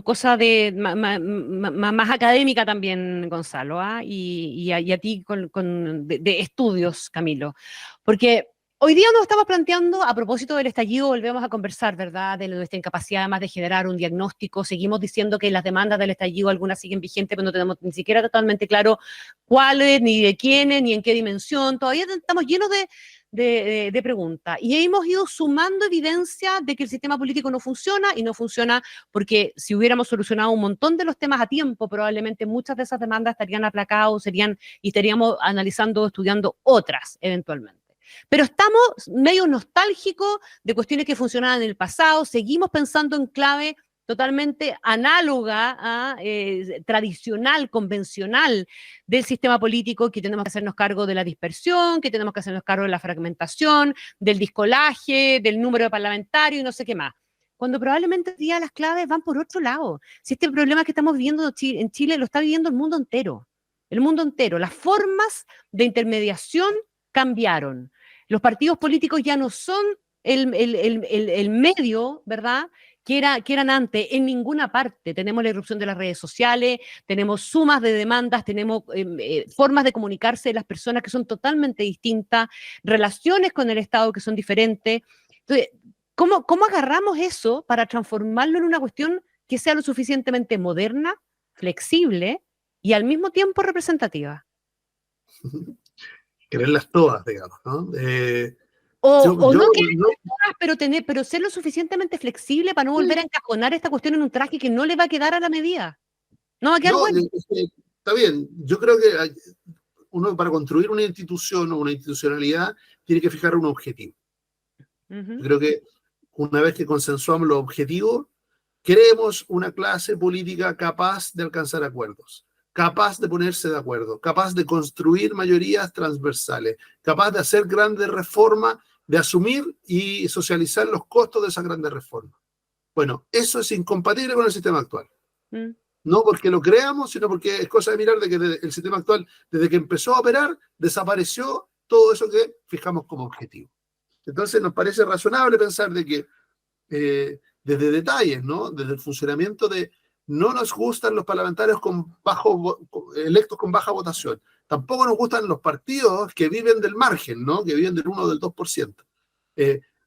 cosa de más académica también, Gonzalo, ¿ah? Y a ti de estudios, Camilo. Porque hoy día nos estamos planteando, a propósito del estallido, volvemos a conversar, ¿verdad?, de nuestra incapacidad además de generar un diagnóstico. Seguimos diciendo que las demandas del estallido, algunas siguen vigentes, pero no tenemos ni siquiera totalmente claro cuáles, ni de quiénes, ni en qué dimensión. Todavía estamos llenos de preguntas. Y hemos ido sumando evidencia de que el sistema político no funciona, y no funciona porque si hubiéramos solucionado un montón de los temas a tiempo, probablemente muchas de esas demandas estarían aplacadas, y estaríamos analizando o estudiando otras eventualmente. Pero estamos medio nostálgicos de cuestiones que funcionaban en el pasado, seguimos pensando en clave totalmente análoga, tradicional, convencional del sistema político, que tenemos que hacernos cargo de la dispersión, que tenemos que hacernos cargo de la fragmentación, del discolaje, del número de parlamentarios y no sé qué más. Cuando probablemente hoy día las claves van por otro lado. Si este problema que estamos viviendo en Chile lo está viviendo el mundo entero. El mundo entero. Las formas de intermediación cambiaron. Los partidos políticos ya no son el medio, ¿verdad?, que eran antes, en ninguna parte. Tenemos la irrupción de las redes sociales, tenemos sumas de demandas, tenemos formas de comunicarse de las personas que son totalmente distintas, relaciones con el Estado que son diferentes. Entonces, ¿cómo agarramos eso para transformarlo en una cuestión que sea lo suficientemente moderna, flexible y al mismo tiempo representativa? Quererlas todas, digamos, ¿no? Pero ser lo suficientemente flexible para no volver a encajonar esta cuestión en un traje que no le va a quedar a la medida. No va a quedar bueno. Está bien. Yo creo que uno, para construir una institución o una institucionalidad, tiene que fijar un objetivo. Yo creo que una vez que consensuamos los objetivos, queremos una clase política capaz de alcanzar acuerdos, capaz de ponerse de acuerdo, capaz de construir mayorías transversales, capaz de hacer grandes reformas, de asumir y socializar los costos de esas grandes reformas. Bueno, eso es incompatible con el sistema actual. No porque lo creamos, sino porque es cosa de mirar de que el sistema actual, desde que empezó a operar, desapareció todo eso que fijamos como objetivo. Entonces nos parece razonable pensar de que desde detalles, ¿no?, desde el funcionamiento de no nos gustan los parlamentarios electos con baja votación, Tampoco nos gustan los partidos que viven del margen, ¿no? Que viven del 1 o del 2%.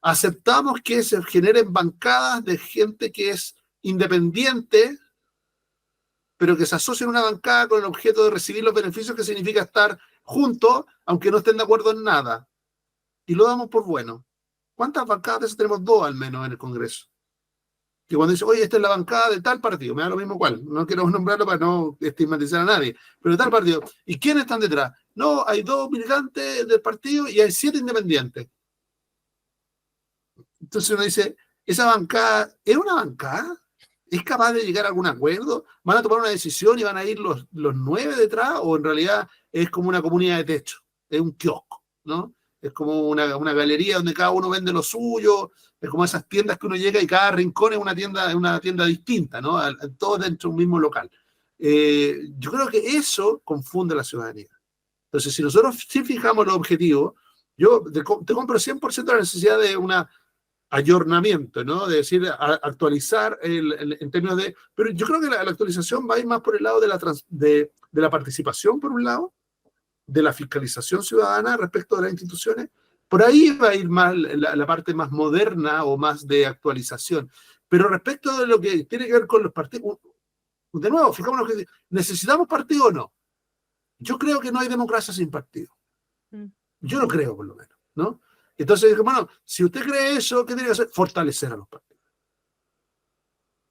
Aceptamos que se generen bancadas de gente que es independiente, pero que se asocia en una bancada con el objeto de recibir los beneficios que significa estar juntos, aunque no estén de acuerdo en nada. Y lo damos por bueno. ¿Cuántas bancadas de esas tenemos? 2 al menos en el Congreso. Que cuando dice, oye, esta es la bancada de tal partido, me da lo mismo cuál, no quiero nombrarlo para no estigmatizar a nadie, pero de tal partido. ¿Y quiénes están detrás? No, hay 2 militantes del partido y hay 7 independientes. Entonces uno dice, ¿esa bancada es una bancada? ¿Es capaz de llegar a algún acuerdo? ¿Van a tomar una decisión y van a ir los 9 detrás? ¿O en realidad es como una comunidad de techo? Es un kiosco, ¿no? Es como una galería donde cada uno vende lo suyo. Es como esas tiendas que uno llega y cada rincón es una tienda distinta, ¿no? Todos dentro de un mismo local. Yo creo que eso confunde a la ciudadanía. Entonces, si nosotros sí fijamos los objetivos, yo te compro 100% la necesidad de un ayornamiento, ¿no? De decir, actualizar en términos de... Pero yo creo que la actualización va a ir más por el lado de la participación, por un lado, de la fiscalización ciudadana respecto de las instituciones. Por ahí va a ir más la parte más moderna o más de actualización. Pero respecto de lo que tiene que ver con los partidos, de nuevo, fijámonos que ¿necesitamos partido o no? Yo creo que no hay democracia sin partido. Yo lo creo, por lo menos, ¿no? Entonces, bueno, si usted cree eso, ¿qué tiene que hacer? Fortalecer a los partidos.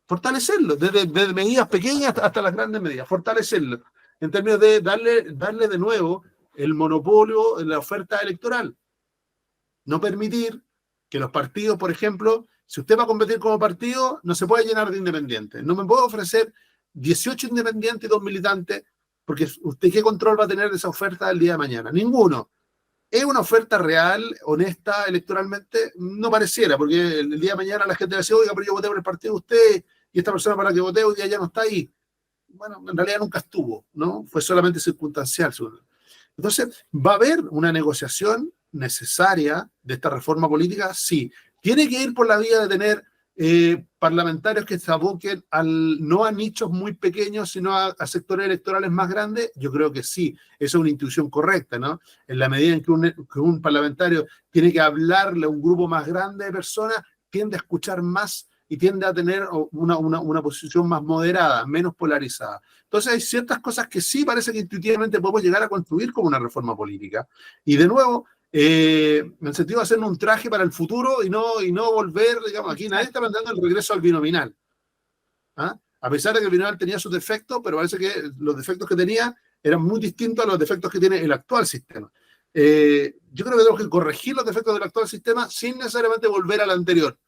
Fortalecerlos, desde medidas pequeñas hasta las grandes medidas. Fortalecerlos en términos de darle de nuevo el monopolio en la oferta electoral. No permitir que los partidos, por ejemplo, si usted va a competir como partido, no se puede llenar de independientes. No me puedo ofrecer 18 independientes y 2 militantes, porque usted ¿qué control va a tener de esa oferta el día de mañana? Ninguno. ¿Es una oferta real, honesta electoralmente? No pareciera, porque el día de mañana la gente va a decir, oiga, pero yo voté por el partido de usted y esta persona para la que voté hoy día ya no está ahí. Bueno, en realidad nunca estuvo, ¿no? Fue solamente circunstancial. Entonces, ¿va a haber una negociación necesaria de esta reforma política? Sí. ¿Tiene que ir por la vía de tener parlamentarios que se aboquen no a nichos muy pequeños, sino a sectores electorales más grandes? Yo creo que sí. Esa es una intuición correcta, ¿no? En la medida en que un parlamentario tiene que hablarle a un grupo más grande de personas, tiende a escuchar más y tiende a tener una posición más moderada, menos polarizada. Entonces hay ciertas cosas que sí parece que intuitivamente podemos llegar a construir como una reforma política. Y de nuevo, en el sentido de hacernos un traje para el futuro y no volver, digamos, aquí nadie está planteando el regreso al binominal. ¿Ah? A pesar de que el binominal tenía sus defectos, pero parece que los defectos que tenía eran muy distintos a los defectos que tiene el actual sistema. Yo creo que tenemos que corregir los defectos del actual sistema sin necesariamente volver al anterior.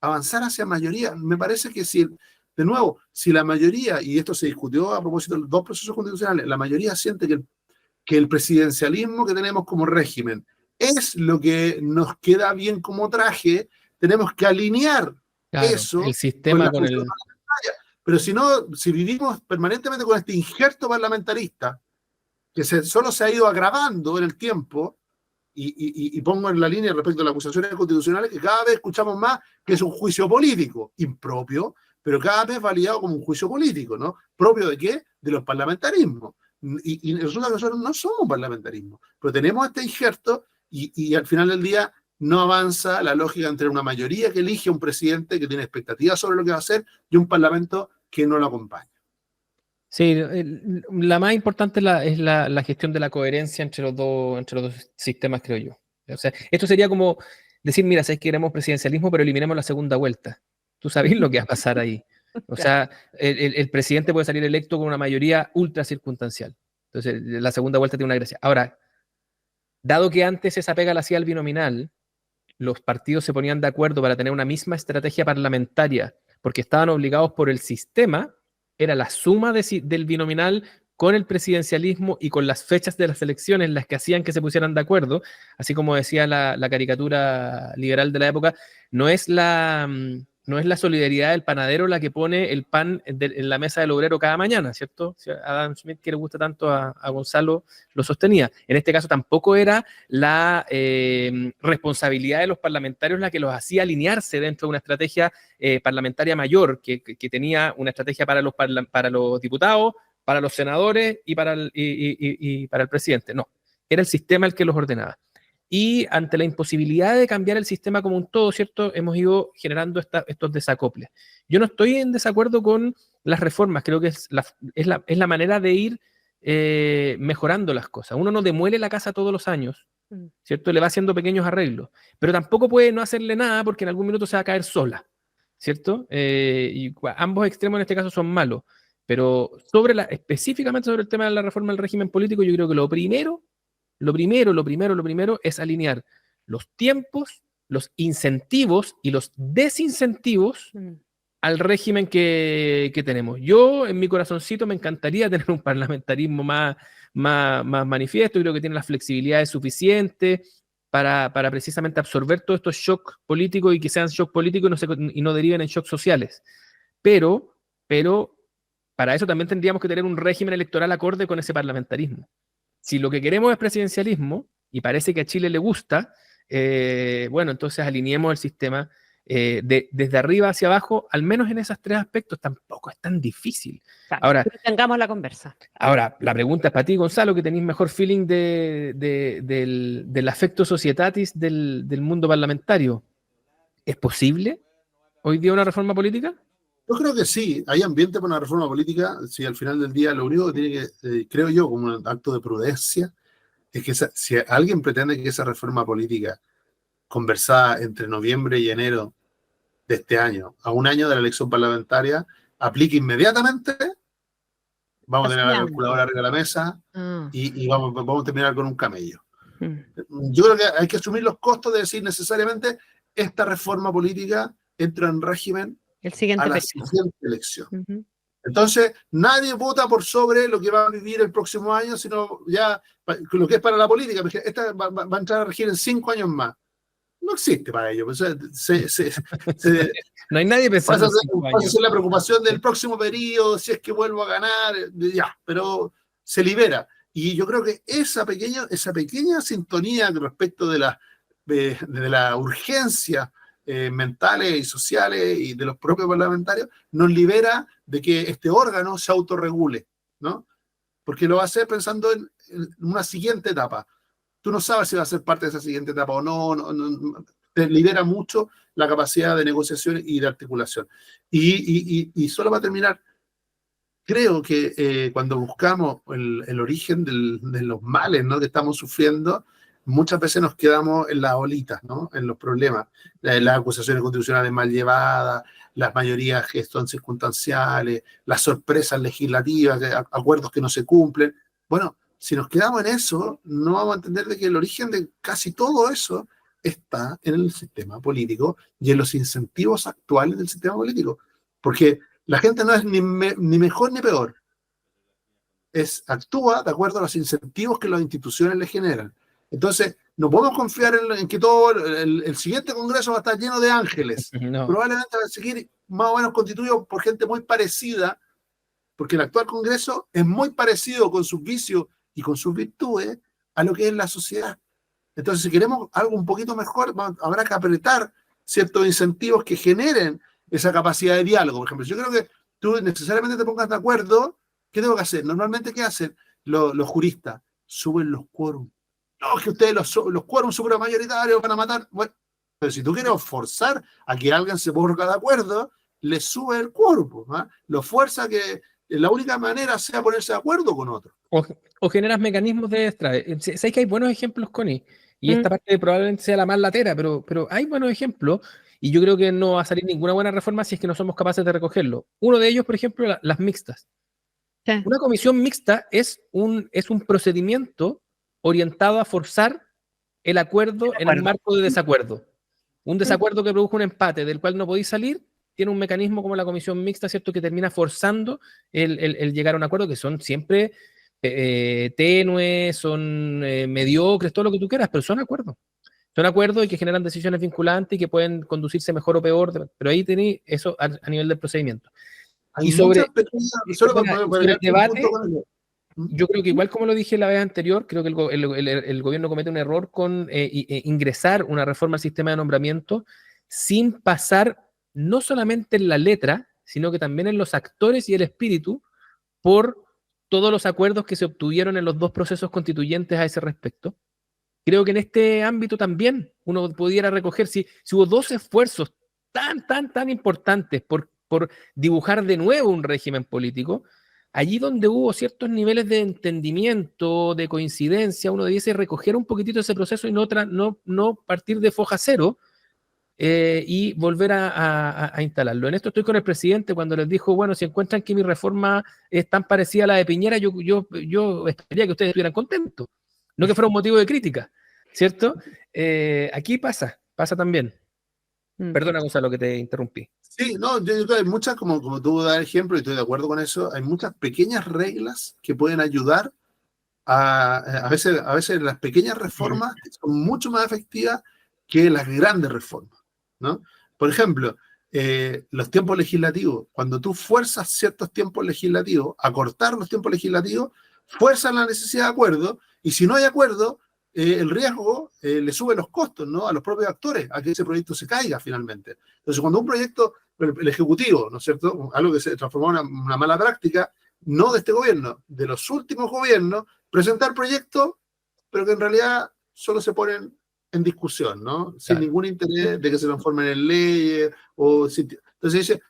Avanzar hacia mayoría. Me parece que de nuevo, si la mayoría, y esto se discutió a propósito de los 2 procesos constitucionales, la mayoría siente que el presidencialismo que tenemos como régimen es lo que nos queda bien como traje, tenemos que alinear eso el sistema con el... Pero si vivimos permanentemente con este injerto parlamentarista, que solo se ha ido agravando en el tiempo, y pongo en la línea respecto a las acusaciones constitucionales, que cada vez escuchamos más que es un juicio político, impropio, pero cada vez validado como un juicio político, ¿no? ¿Propio de qué? De los parlamentarismos. Y resulta que nosotros no somos parlamentarismo, pero tenemos este injerto y al final del día no avanza la lógica entre una mayoría que elige a un presidente que tiene expectativas sobre lo que va a hacer y un parlamento que no lo acompaña. Sí, la más importante es la gestión de la coherencia entre los dos sistemas, creo yo. O sea, esto sería como decir, mira, sabes que queremos presidencialismo, pero eliminemos la segunda vuelta. Tú sabes lo que va a pasar ahí. O sea, el presidente puede salir electo con una mayoría ultra circunstancial. Entonces, la segunda vuelta tiene una gracia. Ahora, dado que antes esa pega la hacía el binominal, los partidos se ponían de acuerdo para tener una misma estrategia parlamentaria, porque estaban obligados por el sistema, era la suma del binominal con el presidencialismo y con las fechas de las elecciones las que hacían que se pusieran de acuerdo, así como decía la caricatura liberal de la época, no es la solidaridad del panadero la que pone el pan en la mesa del obrero cada mañana, ¿cierto? Adam Smith, que le gusta tanto a Gonzalo, lo sostenía. En este caso tampoco era la responsabilidad de los parlamentarios la que los hacía alinearse dentro de una estrategia parlamentaria mayor, que tenía una estrategia para los diputados, para los senadores y para y para el presidente. No, era el sistema el que los ordenaba. Y ante la imposibilidad de cambiar el sistema como un todo, ¿cierto? Hemos ido generando estos desacoples. Yo no estoy en desacuerdo con las reformas, creo que es la manera de ir mejorando las cosas. Uno no demuele la casa todos los años, ¿cierto? Le va haciendo pequeños arreglos, pero tampoco puede no hacerle nada porque en algún minuto se va a caer sola, ¿cierto? Y ambos extremos en este caso son malos, pero específicamente sobre el tema de la reforma del régimen político, yo creo que lo primero es alinear los tiempos, los incentivos y los desincentivos al régimen que tenemos. Yo, en mi corazoncito, me encantaría tener un parlamentarismo más manifiesto. Creo que tiene las flexibilidades suficientes para precisamente absorber todos estos shocks políticos y que sean shocks políticos y no deriven en shocks sociales. Pero para eso también tendríamos que tener un régimen electoral acorde con ese parlamentarismo. Si lo que queremos es presidencialismo, y parece que a Chile le gusta, bueno, entonces alineemos el sistema desde arriba hacia abajo, al menos en esos 3 aspectos. Tampoco es tan difícil. Claro, ahora, tengamos la conversa. Ahora, la pregunta es para ti, Gonzalo, que tenéis mejor feeling del afecto societatis del mundo parlamentario. ¿Es posible hoy día una reforma política? Yo creo que sí, hay ambiente para una reforma política. Si al final del día lo único que tiene que, creo yo, como un acto de prudencia, es que si alguien pretende que esa reforma política conversada entre noviembre y enero de este año, a un año de la elección parlamentaria, aplique inmediatamente, vamos a tener la calculadora arriba de la mesa y vamos a terminar con un camello. Yo creo que hay que asumir los costos de decir necesariamente esta reforma política entra en régimen a la siguiente elección. Entonces, nadie vota por sobre lo que va a vivir el próximo año, sino ya lo que es para la política, porque esta va a entrar a regir en 5 años más. No existe para ello. Pues, no hay nadie pensando pasa a ser la preocupación del próximo periodo, si es que vuelvo a ganar, ya, pero se libera. Y yo creo que esa pequeña sintonía respecto de la urgencia mentales y sociales y de los propios parlamentarios nos libera de que este órgano se autorregule, ¿no? Porque lo va a hacer pensando en una siguiente etapa. Tú no sabes si va a ser parte de esa siguiente etapa o no, te libera mucho la capacidad de negociación y de articulación. Y solo para terminar, creo que cuando buscamos el origen de los males, ¿no?, que estamos sufriendo, muchas veces nos quedamos en las olitas, ¿no?, en los problemas. Las acusaciones constitucionales mal llevadas, las mayorías que son circunstanciales, las sorpresas legislativas, acuerdos que no se cumplen. Bueno, si nos quedamos en eso, no vamos a entender de que el origen de casi todo eso está en el sistema político y en los incentivos actuales del sistema político. Porque la gente no es ni mejor ni peor. Actúa de acuerdo a los incentivos que las instituciones le generan. Entonces, no podemos confiar en que todo el siguiente Congreso va a estar lleno de ángeles. No. Probablemente va a seguir más o menos constituido por gente muy parecida, porque el actual Congreso es muy parecido con sus vicios y con sus virtudes a lo que es la sociedad. Entonces, si queremos algo un poquito mejor, habrá que apretar ciertos incentivos que generen esa capacidad de diálogo. Por ejemplo, yo creo que tú necesariamente te pongas de acuerdo. ¿Qué tengo que hacer? Normalmente, ¿qué hacen los juristas? Suben los quórums. No, que ustedes los quórums supramayoritarios van a matar. Bueno, pero si tú quieres forzar a que alguien se ponga de acuerdo, le sube el quórum, ¿eh? Lo fuerza que la única manera sea ponerse de acuerdo con otro. O generas mecanismos de extraer. Sé que hay buenos ejemplos, Connie, y esta parte probablemente sea la más latera, pero hay buenos ejemplos, y yo creo que no va a salir ninguna buena reforma si es que no somos capaces de recogerlo. Uno de ellos, por ejemplo, las mixtas. Sí. Una comisión mixta es un procedimiento orientado a forzar el acuerdo en el marco de desacuerdo. Un desacuerdo que produjo un empate del cual no podéis salir, tiene un mecanismo como la comisión mixta, ¿cierto?, que termina forzando el llegar a un acuerdo, que son siempre tenues, son mediocres, todo lo que tú quieras, pero son acuerdos. Son acuerdos y que generan decisiones vinculantes y que pueden conducirse mejor o peor, pero ahí tenéis eso a nivel del procedimiento. Hay y sobre el debate, yo creo que igual como lo dije la vez anterior, creo que el gobierno comete un error con ingresar una reforma al sistema de nombramiento sin pasar no solamente en la letra, sino que también en los actores y el espíritu por todos los acuerdos que se obtuvieron en los dos procesos constituyentes a ese respecto. Creo que en este ámbito también uno pudiera recoger, si hubo dos esfuerzos tan importantes por dibujar de nuevo un régimen político, allí donde hubo ciertos niveles de entendimiento, de coincidencia, uno debiese recoger un poquitito ese proceso y no partir de foja cero y volver a instalarlo. En esto estoy con el presidente cuando les dijo, bueno, si encuentran que mi reforma es tan parecida a la de Piñera, yo esperaría que ustedes estuvieran contentos, no que fuera un motivo de crítica, ¿cierto? Aquí pasa también. Perdona, Gonzalo, que te interrumpí. Sí, no, yo creo que hay muchas, como tú das ejemplo, y estoy de acuerdo con eso, hay muchas pequeñas reglas que pueden ayudar a veces las pequeñas reformas son mucho más efectivas que las grandes reformas, ¿no? Por ejemplo, los tiempos legislativos, cuando tú fuerzas ciertos tiempos legislativos, acortar los tiempos legislativos, fuerzan la necesidad de acuerdo, y si no hay acuerdo, el riesgo le sube los costos, ¿no? A los propios actores, a que ese proyecto se caiga finalmente. Entonces, cuando un proyecto, el Ejecutivo, ¿no es cierto? Algo que se transformó en una mala práctica, no de este gobierno, de los últimos gobiernos, presentar proyectos, pero que en realidad solo se ponen en discusión, ¿no? Sin ningún interés de que se transformen en leyes. Entonces dice,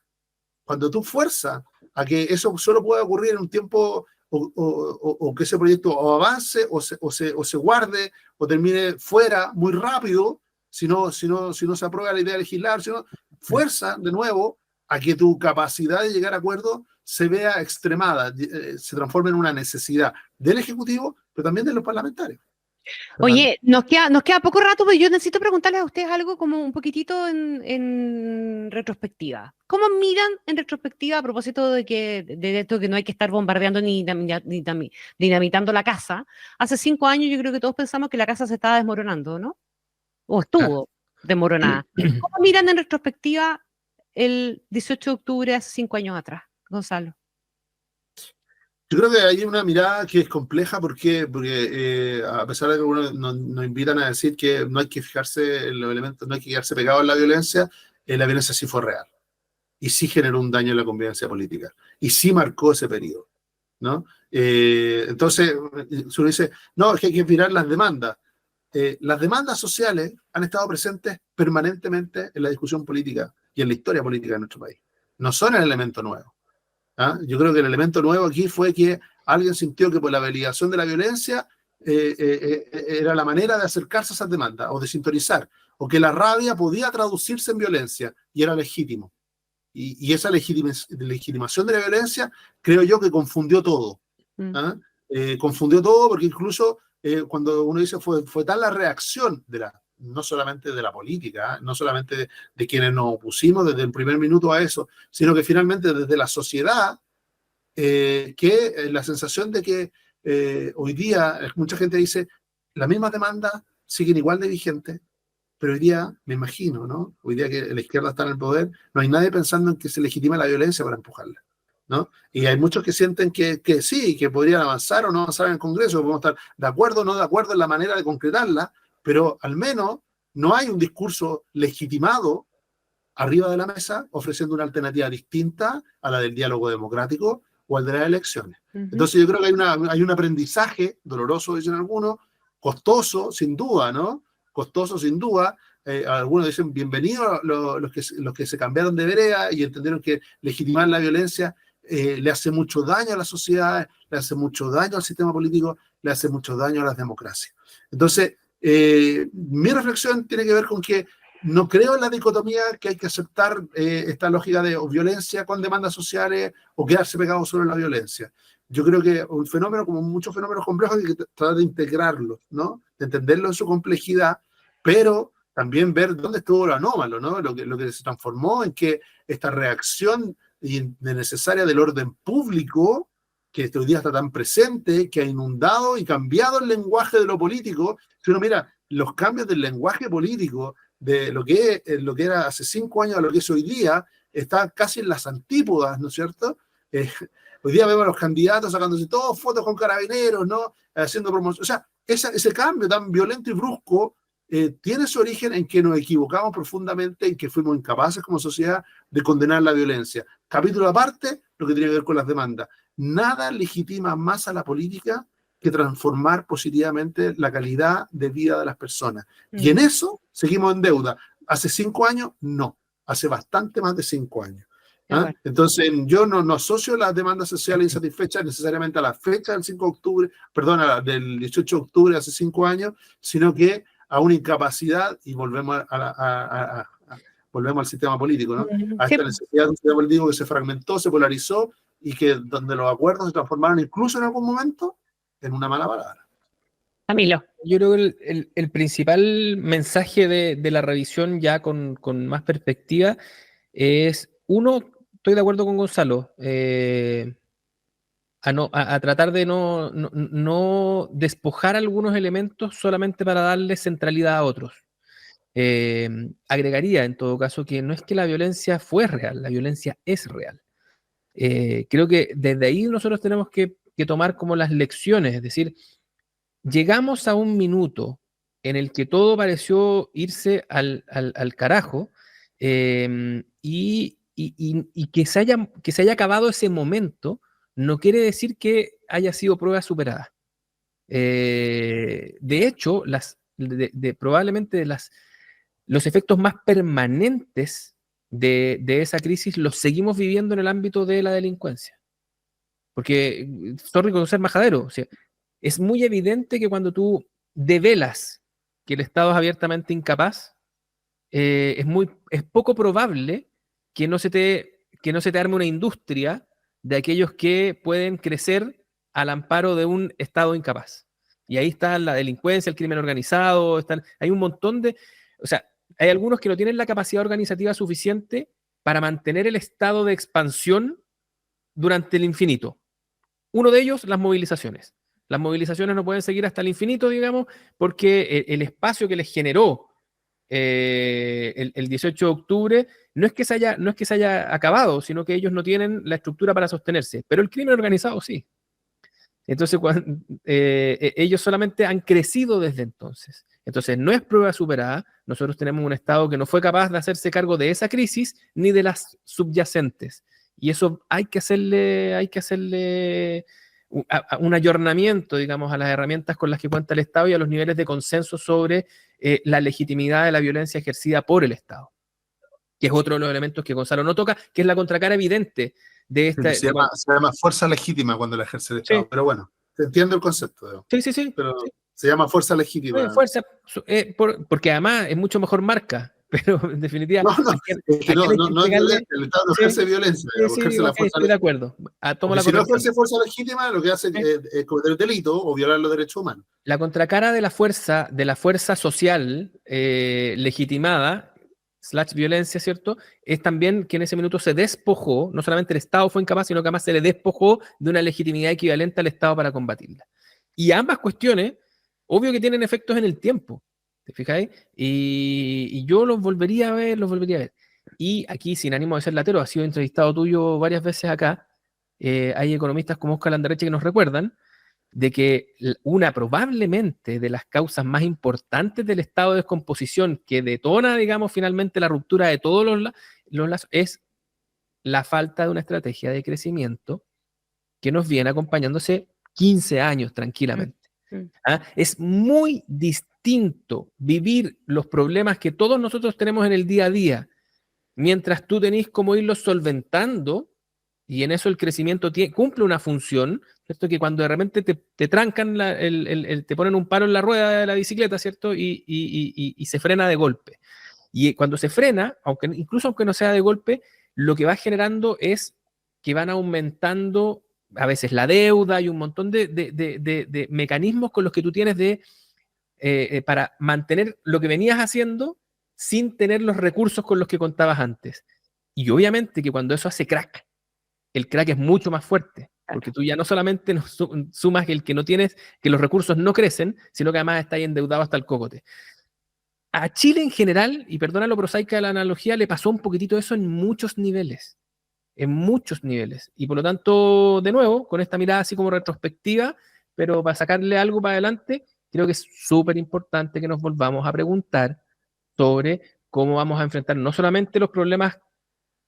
cuando tú fuerzas a que eso solo pueda ocurrir en un tiempo o que ese proyecto o avance o se guarde o termine fuera muy rápido, si no se aprueba la idea de legislar, sino fuerza de nuevo a que tu capacidad de llegar a acuerdos se vea extremada, se transforme en una necesidad del Ejecutivo, pero también de los parlamentarios. Oye, nos queda poco rato, pero yo necesito preguntarles a ustedes algo como un poquitito en retrospectiva. ¿Cómo miran en retrospectiva a propósito de esto que no hay que estar bombardeando ni dinamitando la casa? Hace 5 años yo creo que todos pensamos que la casa se estaba desmoronando, ¿no? O estuvo desmoronada. ¿Cómo miran en retrospectiva el 18 de octubre hace 5 años atrás, Gonzalo? Yo creo que hay una mirada que es compleja porque a pesar de que algunos nos invitan a decir que no hay que fijarse en los elementos, no hay que quedarse pegado en la violencia sí fue real. Y sí generó un daño en la convivencia política. Y sí marcó ese periodo, ¿no? Entonces, uno dice, no, es que hay que mirar las demandas. Las demandas sociales han estado presentes permanentemente en la discusión política y en la historia política de nuestro país. No son el elemento nuevo. ¿Ah? Yo creo que el elemento nuevo aquí fue que alguien sintió que por la validación de la violencia era la manera de acercarse a esas demandas o de sintonizar, o que la rabia podía traducirse en violencia y era legítimo. Y esa legitimación de la violencia creo yo que confundió todo. ¿Ah? Confundió todo porque incluso cuando uno dice fue tal la reacción no solamente de la política, no solamente de quienes nos opusimos desde el primer minuto a eso, sino que finalmente desde la sociedad, que la sensación de que hoy día mucha gente dice, las mismas demandas siguen igual de vigentes, pero hoy día, me imagino, ¿no? Hoy día que la izquierda está en el poder, no hay nadie pensando en que se legitime la violencia para empujarla, ¿no? Y hay muchos que sienten que sí, que podrían avanzar o no avanzar en el Congreso, podemos estar de acuerdo o no de acuerdo en la manera de concretarla, pero al menos no hay un discurso legitimado arriba de la mesa ofreciendo una alternativa distinta a la del diálogo democrático o al de las elecciones. Entonces yo creo que hay un aprendizaje doloroso, dicen algunos, costoso, sin duda, ¿no? Costoso, sin duda. Algunos dicen bienvenidos los que se cambiaron de vereda y entendieron que legitimar la violencia le hace mucho daño a la sociedad, le hace mucho daño al sistema político, le hace mucho daño a las democracias. Entonces, mi reflexión tiene que ver con que no creo en la dicotomía que hay que aceptar esta lógica de o violencia con demandas sociales o quedarse pegado solo en la violencia. Yo creo que un fenómeno, como muchos fenómenos complejos, hay que tratar de integrarlos, ¿no? De entenderlo en su complejidad, pero también ver dónde estuvo lo anómalo, ¿no? Lo que se transformó en que esta reacción necesaria del orden público, que hoy día está tan presente, que ha inundado y cambiado el lenguaje de lo político. Si uno mira los cambios del lenguaje político, de lo que era hace 5 años a lo que es hoy día, está casi en las antípodas, ¿no es cierto? Hoy día vemos a los candidatos sacándose todas fotos con carabineros, ¿no? Haciendo promoción. O sea, ese cambio tan violento y brusco tiene su origen en que nos equivocamos profundamente, en que fuimos incapaces como sociedad de condenar la violencia. Capítulo aparte, lo que tiene que ver con las demandas. Nada legitima más a la política que transformar positivamente la calidad de vida de las personas. Y en eso seguimos en deuda. ¿Hace 5 años? No. Hace bastante más de 5 años. Bueno. Entonces, yo no asocio las demandas sociales insatisfechas necesariamente a la fecha del 5 de octubre, perdón, del 18 de octubre hace 5 años, sino que a una incapacidad, y volvemos volvemos al sistema político, ¿no? A esta necesidad de un sistema político que se fragmentó, se polarizó, y que donde los acuerdos se transformaron incluso en algún momento en una mala palabra. Camilo. Yo creo que el principal mensaje de la revisión ya con más perspectiva es, uno, estoy de acuerdo con Gonzalo, a tratar de no despojar algunos elementos solamente para darle centralidad a otros. Agregaría en todo caso que no es que la violencia fue real, la violencia es real. Creo que desde ahí nosotros tenemos que tomar como las lecciones, es decir, llegamos a un minuto en el que todo pareció irse al carajo, y que se haya acabado ese momento no quiere decir que haya sido prueba superada. De hecho, probablemente los efectos más permanentes de esa crisis los seguimos viviendo en el ámbito de la delincuencia. Porque, sorry con ser majadero, o sea, es muy evidente que cuando tú develas que el Estado es abiertamente incapaz, es poco probable que no se te arme una industria de aquellos que pueden crecer al amparo de un Estado incapaz. Y ahí está la delincuencia, el crimen organizado, hay un montón de... O sea, hay algunos que no tienen la capacidad organizativa suficiente para mantener el estado de expansión durante el infinito. Uno de ellos, las movilizaciones. Las movilizaciones no pueden seguir hasta el infinito, digamos, porque el espacio que les generó el 18 de octubre no es que se haya acabado, sino que ellos no tienen la estructura para sostenerse, pero el crimen organizado sí. Entonces, ellos solamente han crecido desde entonces. Entonces, no es prueba superada. Nosotros tenemos un Estado que no fue capaz de hacerse cargo de esa crisis ni de las subyacentes. Y eso hay que hacerle un ayornamiento, digamos, a las herramientas con las que cuenta el Estado y a los niveles de consenso sobre la legitimidad de la violencia ejercida por el Estado, que es otro de los elementos que Gonzalo no toca, que es la contracara evidente de esta... Se llama fuerza legítima cuando la ejerce el Estado, sí. Pero bueno, entiendo el concepto. Sí. Pero sí. Se llama fuerza legítima. Fuerza, porque además es mucho mejor marca, pero en definitiva... No es violencia, el Estado no ejerce violencia. Estoy de acuerdo. Si no ejerce fuerza legítima, lo que hace es cometer un delito o violar los derechos humanos. La contracara de la fuerza social legitimada, / violencia, ¿cierto? Es también que en ese minuto se despojó, no solamente el Estado fue incapaz, sino que además se le despojó de una legitimidad equivalente al Estado para combatirla. Y ambas cuestiones, obvio que tienen efectos en el tiempo, ¿te fijáis? Y yo los volvería a ver. Y aquí, sin ánimo de ser latero, ha sido entrevistado tuyo varias veces acá, hay economistas como Óscar Landerreche que nos recuerdan de que una probablemente de las causas más importantes del estado de descomposición que detona, digamos, finalmente la ruptura de todos los lazos es la falta de una estrategia de crecimiento que nos viene acompañándose 15 años tranquilamente. Es muy distinto vivir los problemas que todos nosotros tenemos en el día a día, mientras tú tenés como irlos solventando, y en eso el crecimiento cumple una función, ¿cierto? Que cuando de repente te trancan, te ponen un palo en la rueda de la bicicleta, ¿cierto? Y se frena de golpe. Y cuando se frena, incluso aunque no sea de golpe, lo que va generando es que van aumentando a veces la deuda y un montón de mecanismos con los que tú tienes para mantener lo que venías haciendo sin tener los recursos con los que contabas antes. Y obviamente que cuando eso hace crack, el crack es mucho más fuerte, porque tú ya no solamente sumas el que no tienes, que los recursos no crecen, sino que además está ahí endeudado hasta el cocote. A Chile en general, y perdona lo prosaica de la analogía, le pasó un poquitito eso en muchos niveles. Y por lo tanto, de nuevo, con esta mirada así como retrospectiva, pero para sacarle algo para adelante, creo que es súper importante que nos volvamos a preguntar sobre cómo vamos a enfrentar no solamente los problemas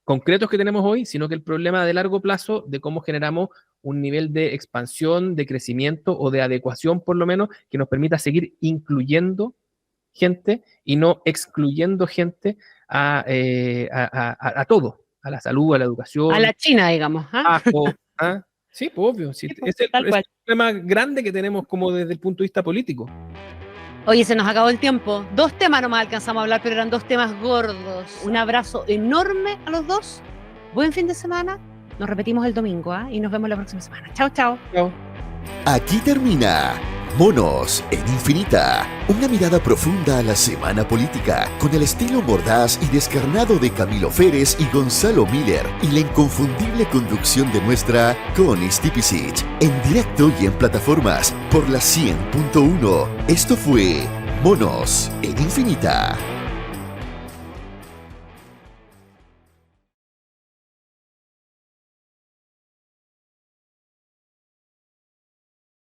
concretos que tenemos hoy, sino que el problema de largo plazo de cómo generamos un nivel de expansión, de crecimiento o de adecuación, por lo menos, que nos permita seguir incluyendo gente y no excluyendo gente a todo, a la salud, a la educación, A la China, digamos. ¿Ah? ¿ah? Sí, pues, obvio. Sí, pues, es tal el cual. problema grande que tenemos como desde el punto de vista político. Oye, se nos acabó el tiempo. 2 temas nomás alcanzamos a hablar, pero eran 2 temas gordos. Un abrazo enorme a los dos. Buen fin de semana. Nos repetimos el domingo, ¿ah? Y nos vemos la próxima semana. Chao, chao. Chao. Aquí termina Monos en Infinita, una mirada profunda a la semana política, con el estilo mordaz y descarnado de Camilo Férez y Gonzalo Miller, y la inconfundible conducción de nuestra Connie Stipicic, en directo y en plataformas por la 100.1. Esto fue Monos en Infinita.